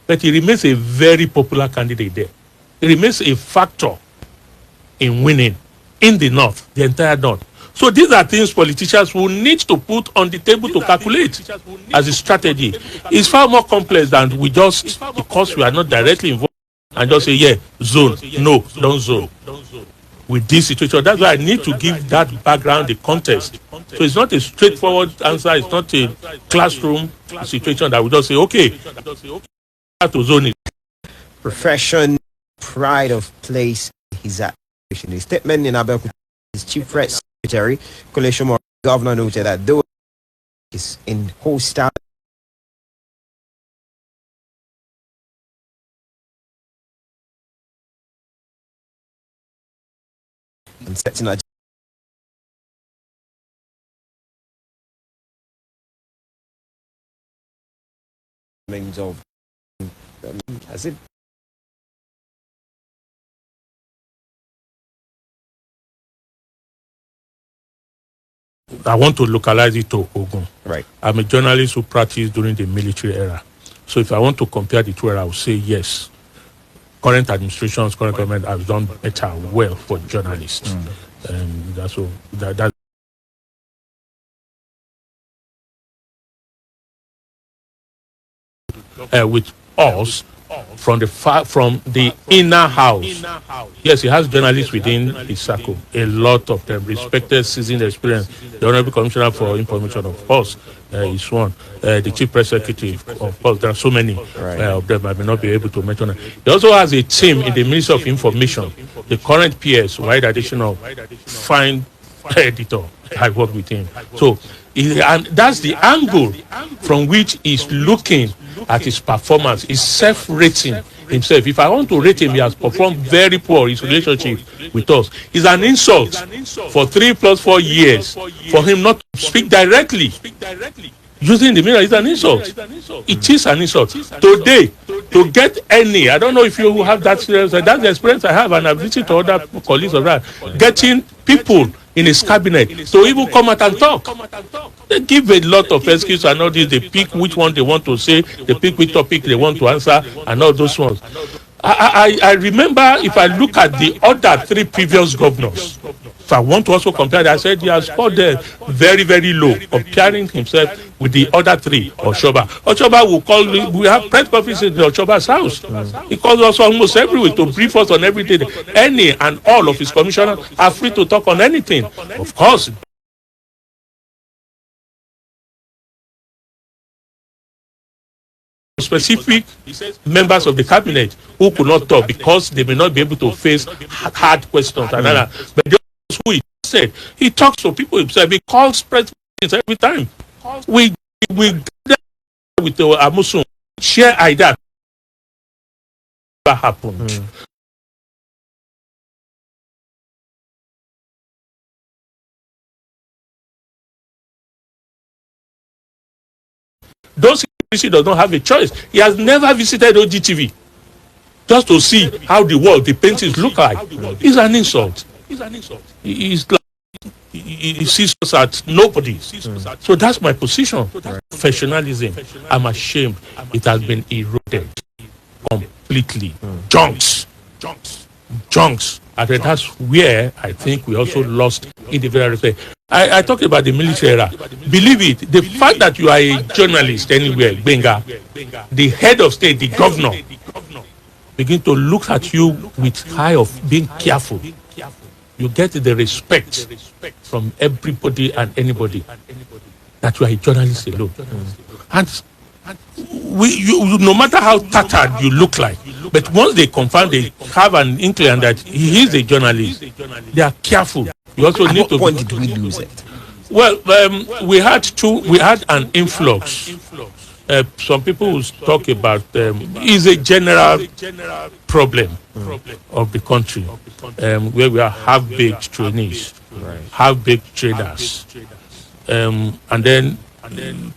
R: But he remains a very popular candidate there. He remains a factor in winning in the North, the entire North. So these are things politicians will need to put on the table to calculate as a strategy. It's far more complex than we just, because we are not directly involved, and just say, yeah, zone. No, don't zone. With this situation, that's why I need to give that background, the context. So it's not a straightforward answer. It's not a classroom situation that we just say, okay, to zone it.
A: Profession, pride of place, his activation. The statement in Abeokuta, his chief press secretary, Koleshomo governor, noted that though is in hostile and setting a means of as it
R: I want to localize it to Ogun.
A: Right.
R: I'm a journalist who practiced during the military era. So if I want to compare the two, I will say yes. Current administrations, current government have done better, well for journalists. That's all. That with us from the inner house. Yes, he has journalists within his circle. A lot of them, respected, seasoned experience. The Honorable Commissioner for Information, of course, is one. The Chief Press Secretary, of course, there are so many of them. I may not be able to mention it. He also has a team in the Ministry of Information. The current PS, wide additional fine editor. I work with him. So, and that's the angle from which he's looking at his performance. He's self-rating himself. If I want to rate him, he has performed very poor. His relationship with us is an insult for 3 + 4 years for him not to speak directly. Using the media is an insult. It is an insult. Today, to get any, I don't know if you have that experience. That's the experience I have, and I've listened to other colleagues of that. Getting people in his cabinet to even come out and talk. They give a lot of excuses and all this. They pick which one they want to say. They pick which topic they want to answer, and all those ones. I remember, if I look at the other 3 previous governors, if I want to also compare that, I said he has scored there very, very low, comparing himself with the other 3. Oshoba will call, we have press conferences in Oshoba's house. He calls us almost every week to brief us on everything. Any and all of his commissioners are free to talk on anything. Of course, specific members of the cabinet who could not talk because they may not be able to face hard questions. But those who he said, he talks to people himself. He calls press conferences every time. We gather with Amusun, share ideas. What happened? Those he does not have a choice. He has never visited OGTV just to see how the world, the paintings look like. It's an insult. It's like he sees us at nobody. So that's my position. Professionalism. I'm ashamed. It has been eroded completely. Junks. And that's where I think we also lost individual respect. I talked about the military era. Believe it, the fact that you are a journalist anywhere, Benga, the head of state, the governor, begin to look at you with eye of being careful. You get the respect from everybody and anybody that you are a journalist alone. And no matter how tattered you look like, but once they confirm, they have an inkling that he is a journalist, they are careful. You also need to.
A: When did we lose it?
R: Well, we had an influx. Some people will talk about is a general problem of the country, where we are half-baked trainees, half-baked traders, and then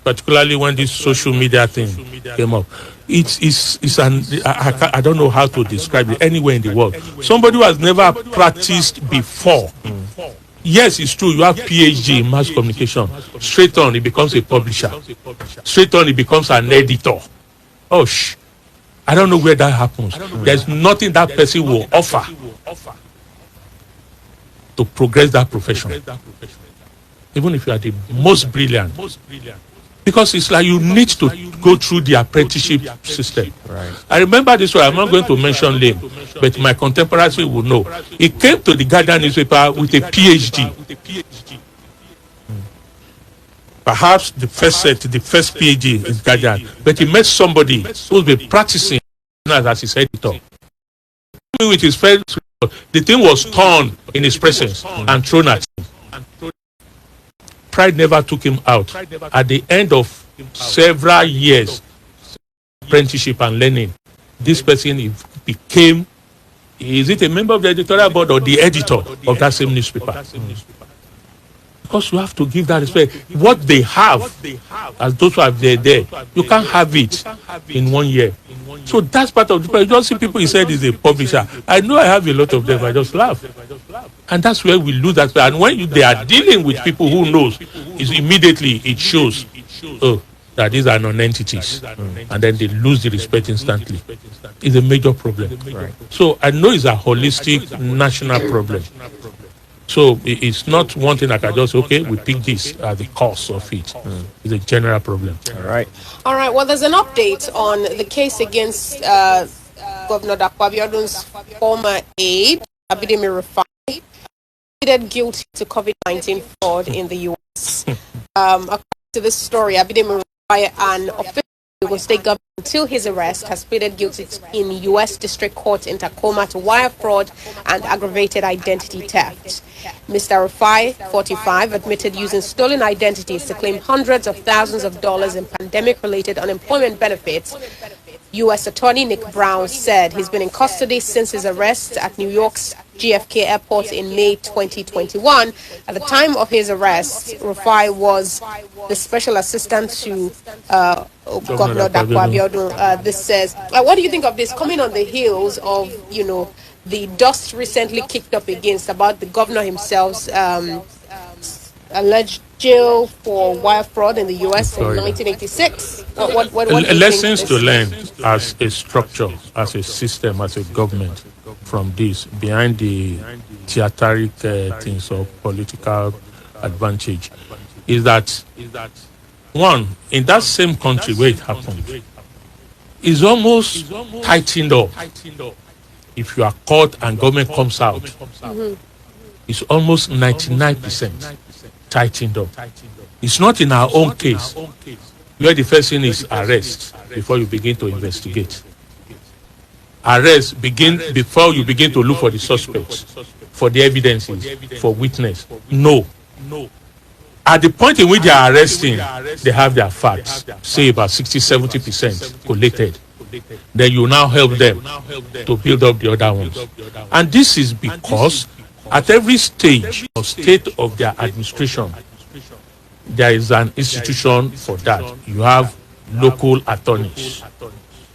R: particularly when this social media thing came up, I don't know how to describe it anywhere in the world. Somebody who has never practiced before. Yes, it's true. You have PhD in mass communication. Straight on, he becomes a publisher. Straight on, he becomes an editor. Oh, I don't know where that happens. There's nothing that person will offer to progress that profession. Even if you are the most brilliant. Because it's like you need to go through the apprenticeship system.
A: Right.
R: I remember this one. I'm not going to mention name, but my contemporaries will know. He came to the Guardian newspaper with a PhD. Perhaps the first PhD in Guardian, but he met somebody who's been practicing as his editor. With his first, the thing was torn in his presence and thrown at him. Pride never took him out. At the end of several years, apprenticeship and learning, this person became, is it a member of the editorial board or the editor of that same newspaper? Because you have to give that respect. What they have, as those who have there, you can't have it in 1 year. So that's part of the problem. You don't see people, he said he's a publisher. I know I have a lot of them, I just laugh. And that's where we lose that. And when they are dealing with people who knows, immediately it shows, that these are non-entities. And then they lose the respect instantly. It's a major problem. Right. So I know it's a holistic national problem. So it's not one thing I can just, okay, we pick this as the cause of it. It's a general problem.
A: All right.
B: All right. Well, there's an update on the case against Governor Dapo Abiodun's former aide, Abidemi Rufai, pleaded guilty to COVID-19 fraud in the U.S. According to this story, Abidemi Rufai, an official of the state government until his arrest, has pleaded guilty in U.S. District Court in Tacoma to wire fraud and aggravated identity theft. Mr. Rufai, 45, admitted using stolen identities to claim hundreds of thousands of dollars in pandemic-related unemployment benefits. U.S. Attorney Nick Brown said he's been in custody since his arrest at New York's JFK Airport in May 2021. At the time of his arrest, Rufai was the special assistant to Governor Dapo Abiodun. This says, what do you think of this coming on the heels of, the dust recently kicked up against about the governor himself's alleged jail for wire fraud in the U.S. in 1986? What
R: lessons to learn as a structure, as a system, as a government from this, behind the theatric things of political advantage, is that, one, in that same country where it happened, is almost tightened up. If you are caught and government comes out, it's almost 99% tightened up. It's not in our own case, where the first thing is arrest before you begin to investigate. Arrest begin before you begin to look for the suspects, for the evidences, for witness. No. At the point in which they are arresting, they have their facts, say about 60-70% collated. Then you now help them to build up the other ones. And this is because at every stage or state of their administration, there is an institution for that. You have local attorneys,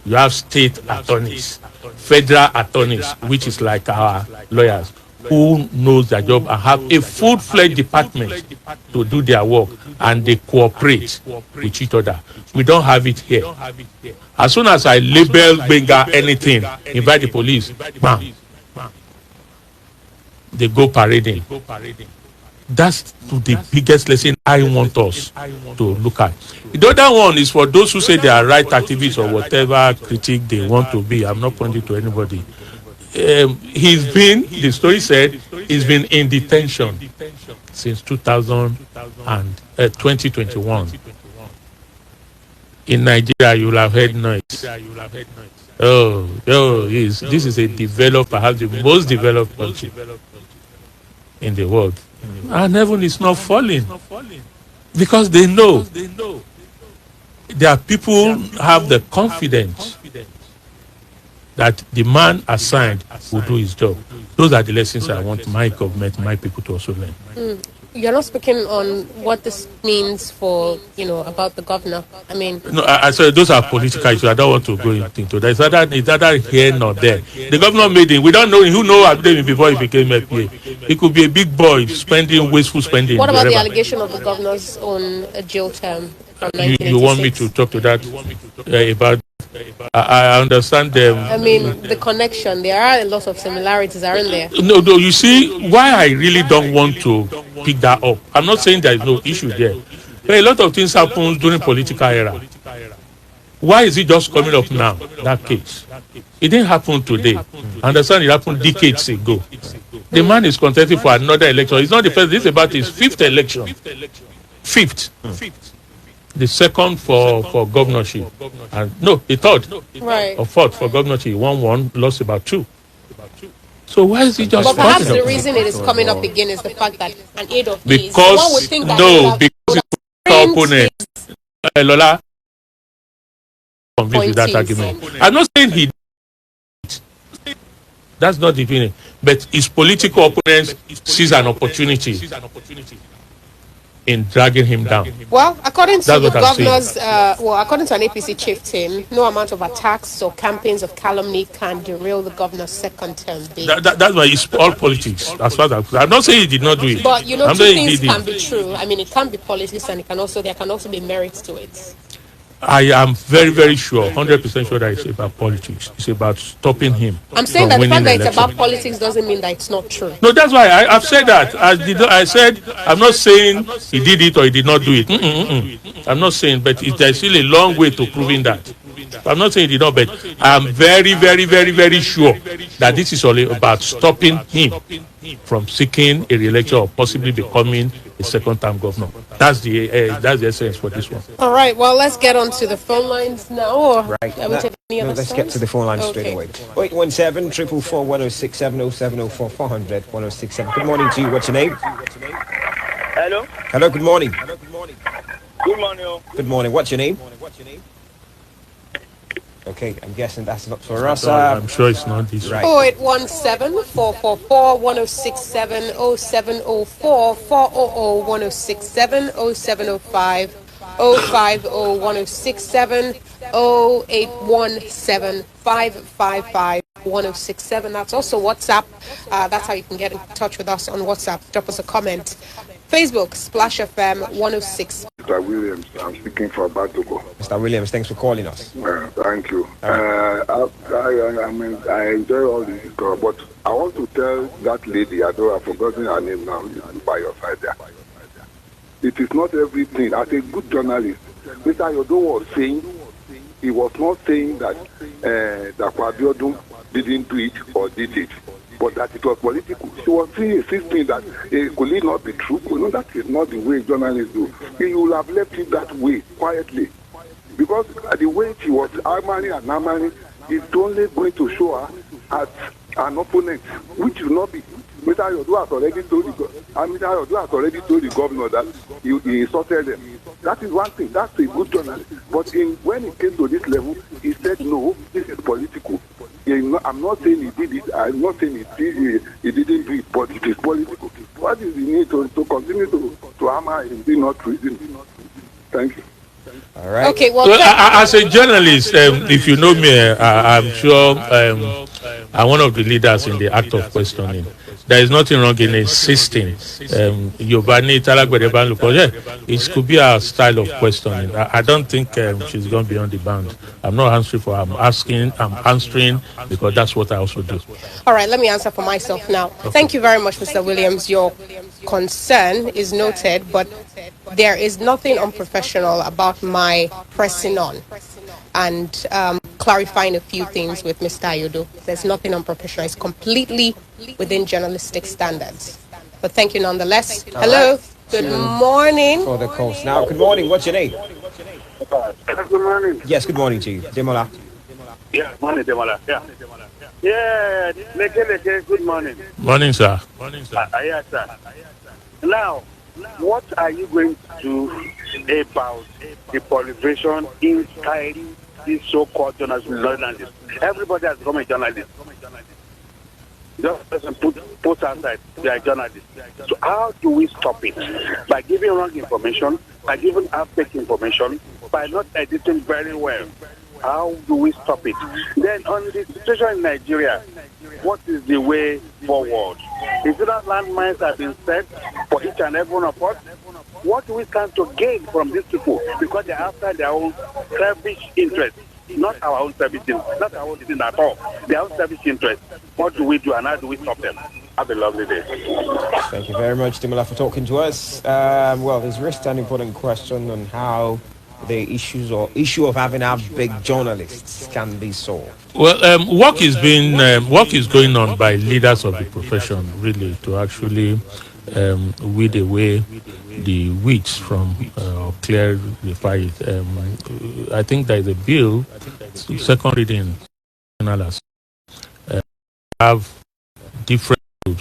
R: you have state attorneys, federal attorneys, which is like our lawyers, who knows their job and have a full-fledged department to do their work, and they cooperate with each other. We don't have it here. As soon as I label Benga anything, invite the police, bam, they go parading. That's the biggest lesson I want us to look at. The other one is for those who say they are right activists or whatever critique they want to be. I'm not pointing to anybody. The story said, he's been in detention since 2021. In Nigeria, you will have heard noise. This is a developed, perhaps the most developed country in the world. And heaven is not falling. Because they know their people have the confidence that the man assigned will do his job. Those are the lessons I want my government, my people to also learn.
B: you're not speaking on what this means for, about the governor. I mean...
R: No, I said those are political issues. I don't want to go into that. It's either here nor there. The governor made it. We don't know who knows him before he became FPA. He could be a big boy spending wasteful spending.
B: What about the allegation of the governor's own jail term from 1986?
R: You want me to talk to that about... I understand them.
B: I mean, the connection. There are a lot of similarities, aren't there?
R: No, you see, why I really don't want to pick that up. I'm not saying there is no issue there. But a lot of things happen during political era. Why is it just coming up now, that case? It didn't happen today. I understand it happened decades ago. The man is contesting for another election. It's not the first. This is about his fifth election. Fifth. The second for governorship. And no, the third.
B: Right.
R: Or fourth for governorship. He won one, lost about two. So why is he just...
B: But perhaps the reason it is coming up again is the fact that an aid of his...
R: Because,
B: one would think that
R: because his opponent, Lola, convinced with that argument. I'm not saying he... That's not the opinion. But his political opponent sees an opportunity in dragging him down.
B: Well, according to the governor's, according to an APC chieftain, no amount of attacks or campaigns of calumny can derail the governor's second term bid.
R: That's why it's all politics. As far as I'm not saying he did not do it.
B: But two things can be true. I mean, it can be politics, and there can also be merits to it.
R: I am very, very sure, 100% sure that it's about politics. It's about stopping him.
B: I'm saying that the fact that it's about politics doesn't mean that it's not true.
R: No, that's why I've said that. I said, I'm not saying he did it or he did not do it. I'm not saying, but there's still a long way to proving that. I'm not saying he did not, but I'm very, very, very, very sure that this is all about stopping him from seeking a re-election or possibly becoming a second-term governor. That's the essence for this one.
B: All right. Well, let's get on to the phone lines now. Or
A: right.
B: Let's
A: get to the phone lines straight away. 817 444 1067 0704 400 1067. Good morning to you. What's your name?
S: Hello.
A: Hello. Good morning.
S: Good morning.
A: Good morning. What's your name? Okay, I'm guessing that's not for us.
R: I'm sure it's not this.
A: Right.
B: 0817 444 1067 0704 400 1067 0705 050 1067 0817 555 1067. That's also WhatsApp. That's how you can get in touch with us on WhatsApp. Drop us a comment. Facebook, Splash FM 106.
T: Mr. Williams, I'm speaking for Batogo.
A: Mr. Williams, thanks for calling us.
T: Thank you. I enjoy all this, but I want to tell that lady, I don't have forgotten her name now, by your side there. It is not everything. As a good journalist, Mr. Yodo was saying, he was not saying that Kwabiodun didn't do it or did it, but that it was political. She was insisting that could it not be true? No, that is not the way journalists do. He would have left it that way, quietly. Because the way she was hammering is only going to show her as an opponent, which will not be. Mr. Yodo has already told the governor that he insulted them. That is one thing. That's a good journalist. But when it came to this level, he said, no, this is political. I'm not saying he did it. I'm not saying he didn't do it, but it is political. What is the need to continue to hammer and be not treason? Thank you.
A: All right.
B: Okay. Well,
R: as a journalist, if you know me, I'm sure I'm one of the leaders in the act of questioning. There is nothing wrong in insisting. It could be our style of questioning. I don't think she's gone beyond the bounds. I'm not answering for her. I'm answering because that's what I also do.
B: All right, let me answer for myself now. Okay. Thank you very much, Mr. Williams. Your concern is noted, but there is nothing unprofessional about my pressing on and clarifying a few things with Mr. Ayodo. There's nothing unprofessional. It's completely within journalistic standards. But thank you nonetheless. Hello. Good morning.
A: For the calls. Now, good morning. What's your name?
S: Good morning.
A: Yes, good morning to you. Demola.
S: Yeah, morning, Demola. Yeah, Leke, good morning.
R: Morning, sir.
S: Yes, sir. Now, what are you going to do about the proliferation inside this so-called journalism? Everybody has become a journalist. Just person put aside, they are journalists. So how do we stop it? By giving wrong information, by giving half-baked information, by not editing very well. How do we stop it? Then on the situation in Nigeria, what is the way forward? Is it that landmines have been set for each and every one of us? What do we stand to gain from these people? Because they're after their own selfish interests, not our own selfish interests, not our own thing at all. Their own selfish interests. What do we do and how do we stop them? Have a lovely day.
A: Thank you very much, Dimala, for talking to us. Well, there's raised an important question on how the issue of having our big journalists can be solved.
R: Well, work is going on by leaders of the profession, really, to actually weed away the weeds from clear the fight. I think there is a bill, second reading, have different groups.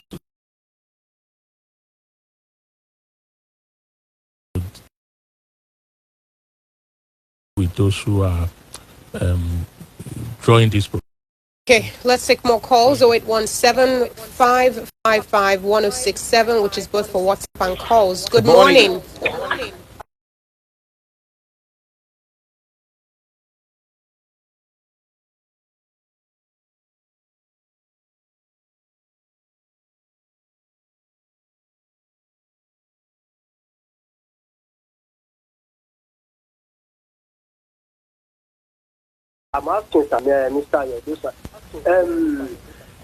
R: With those who are drawing this.
B: Okay, let's take more calls. 0817-555-1067, which is both for WhatsApp and calls. Good morning.
D: I'm asking Mr. Yodusa.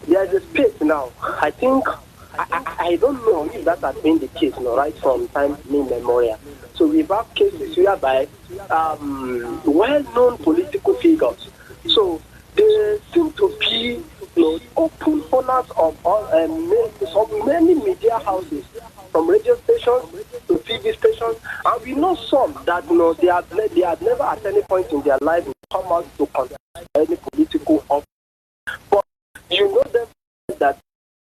D: There's a space now. I think, I don't know if that has been the case, right, from time immemorial. So we've had cases whereby well-known political figures. So they seem to be open owners of many media houses, from radio stations to TV stations, and we know some that they have never at any point in their life come out to contest any political office. But you know them that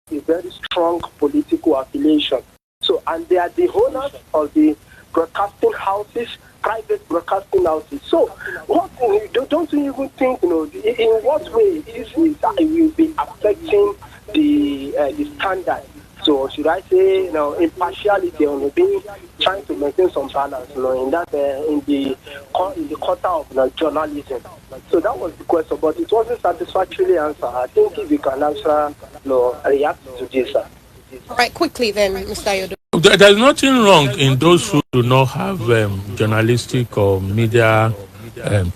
D: is very strong political affiliation. So, and they are the owners of the broadcasting houses, private broadcasting houses. So, don't you even think, in what way this will be affecting the standard? So should I say, impartiality on being trying to maintain some balance, in the quarter of journalism. So that was the question, but it wasn't satisfactorily answered. I think if you can answer, react to this.
B: All right, quickly then, Mr. Yodo.
R: There's nothing wrong in those who do not have journalistic or media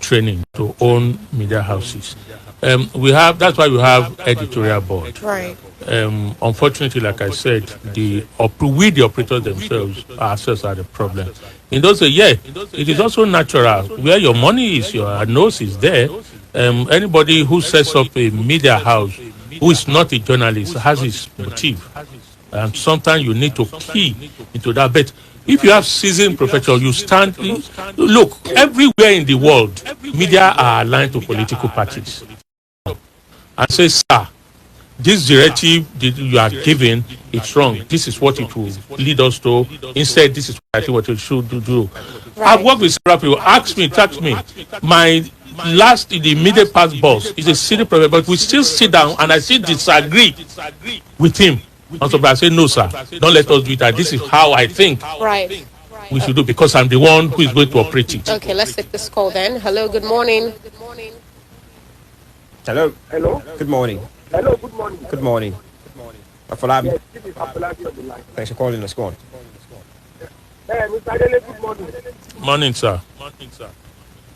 R: training to own media houses. That's why we have editorial board.
B: Right.
R: Unfortunately, like I said, the operators themselves ourselves are the problem. In those it is also natural. Where your money is, your nose is there. Anybody who sets up a media house who is not a journalist has his motive. And sometimes you need to key into that. But if you have seasoned professionals, you stand. Look, everywhere in the world, media are aligned to political parties. And say, sir, this directive you are giving, it's wrong. This is what it will lead us to. Instead, this is what I think what we should do. Right. I've worked with several people. Ask me. My last, the immediate past boss is a city president, but we still sit down and I still disagree with him. And so I say, no, sir, don't let us do it. This is how I think we should do, because I'm the one who is going to operate it.
B: Okay, let's take this call then. Hello, good morning.
A: Hello. Good morning.
E: Hello, good morning.
A: Good morning. Afolabi.
E: Yes, this is Afolabi on the line.
A: Thanks for calling us. Go on.
E: Mr. Adele, good morning.
R: Morning, sir.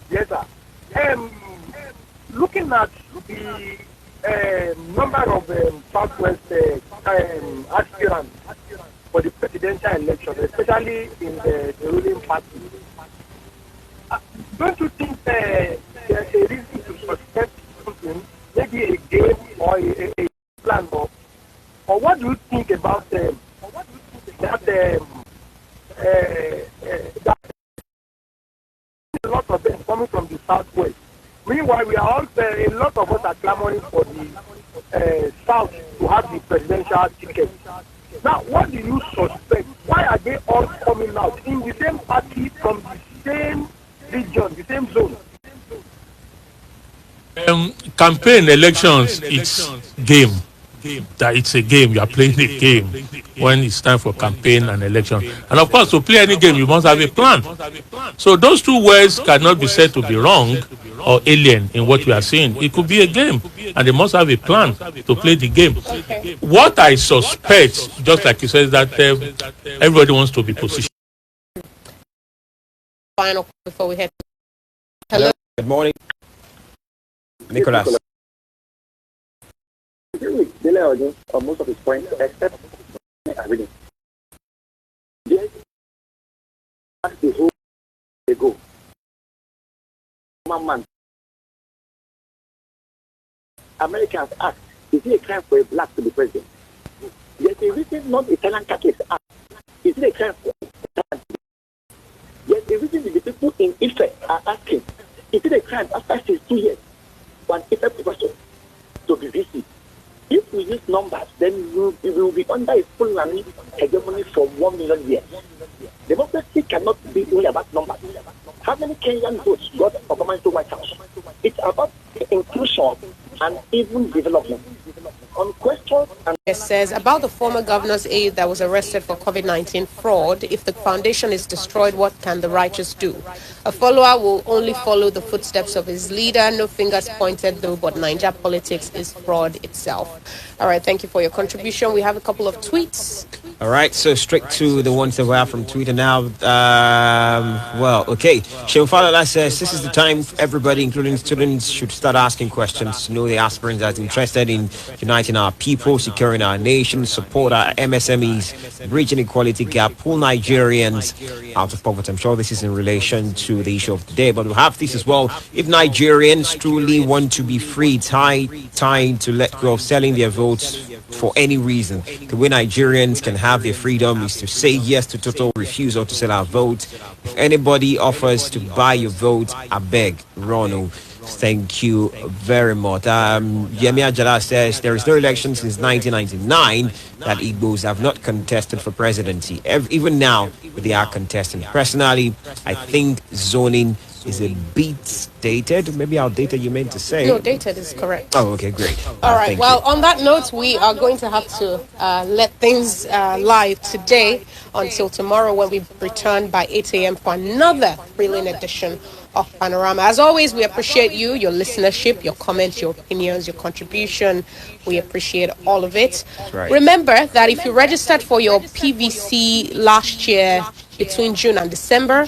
E: Yes, sir. Looking at the number of Southwest aspirants for the presidential election, especially in the ruling party, don't you think there's a reason to suspect something, maybe a game or a plan, or what do you think about that a lot of them coming from the Southwest? Meanwhile, we are all a lot of us are clamoring for the South to have the presidential ticket. Now, what do you suspect? Why are they all coming out in the same party from the same region, the same zone?
R: Campaign elections, it's game. that it's a game. You are playing a game when it's time for campaign and election. And of course, to play any game, you must have a plan. So those two words cannot be said to be wrong or alien in what we are saying. It could be a game, and they must have a plan to play the game.
B: Okay.
R: What I suspect, just like you said, is that everybody wants to be positioned.
B: Final before we head. Hello.
A: Good morning, Nicholas.
E: On most of his points, except everything. That's the whole ago. Man. Americans asked, is it a crime for a black to be president? There's a reason non-Italian Catholics asked, is it a crime for Italian? There's a reason the people in Ife are asking, is it a crime after 2 years for an Ife professor to be VC? If we use numbers, then we will be under a Fulani hegemony for 1 million years. Democracy cannot be only about numbers. How many Kenyan votes got Obama to White House? It's about inclusion and even development. On questions and
B: it says about the former governor's aide that was arrested for COVID-19 fraud. If the foundation is destroyed, what can the righteous do? A follower will only follow the footsteps of his leader. No fingers pointed though, but Niger politics is fraud itself. All right, thank you for your contribution. We have a couple of tweets.
A: All right, so straight to the ones that we have from Twitter now. Okay. Shemfalala says this is the time everybody, including students, should start asking questions to know the aspirants that are interested in uniting our people, securing our nation, support our MSMEs, bridge inequality gap, pull Nigerians out of poverty. I'm sure this is in relation to the issue of today, but we'll have this as well. If Nigerians truly want to be free, it's high time to let go of selling their votes for any reason. The way Nigerians can have their freedom is to say yes to total refusal to sell our vote. If anybody offers to buy your vote, I beg, Ronald. Thank you very much. Yemi Ajala says there is no election since 1999 that Igbos have not contested for presidency. Even now, they are contesting. Personally, I think zoning is a bit dated. Maybe outdated, you meant to say.
B: No, dated is correct.
A: Oh, okay, great.
B: All right. Well, on that note, we are going to have to let things lie today until tomorrow when we return by 8 a.m. for another thrilling edition of Panorama. As always, we appreciate you, your listenership, your comments, your opinions, your contribution. We appreciate all of it.
A: Right.
B: Remember that if you registered for your PVC last year between June and December,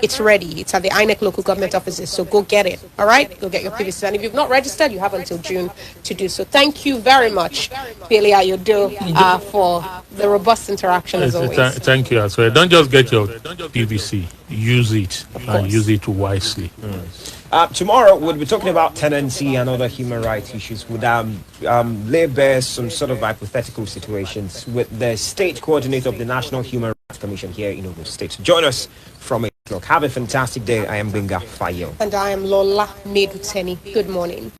B: it's ready. It's at the INEC local government offices, so go get it. All right? Go get your PVC. And if you've not registered, you have until June to do so. Thank you very much, Billy Ayodo, for the robust interaction as always.
R: Thank you as well. Don't just get your PVC. Use it and use it wisely.
A: Tomorrow we'll be talking about tenancy and other human rights issues. Would lay bare some sort of hypothetical situations with the state coordinator of the National Human Rights Commission here in Ogun State. Join us from 8 o'clock. Have a fantastic day. I am Benga Fayo.
B: And I am Lola Meduteni. Good morning.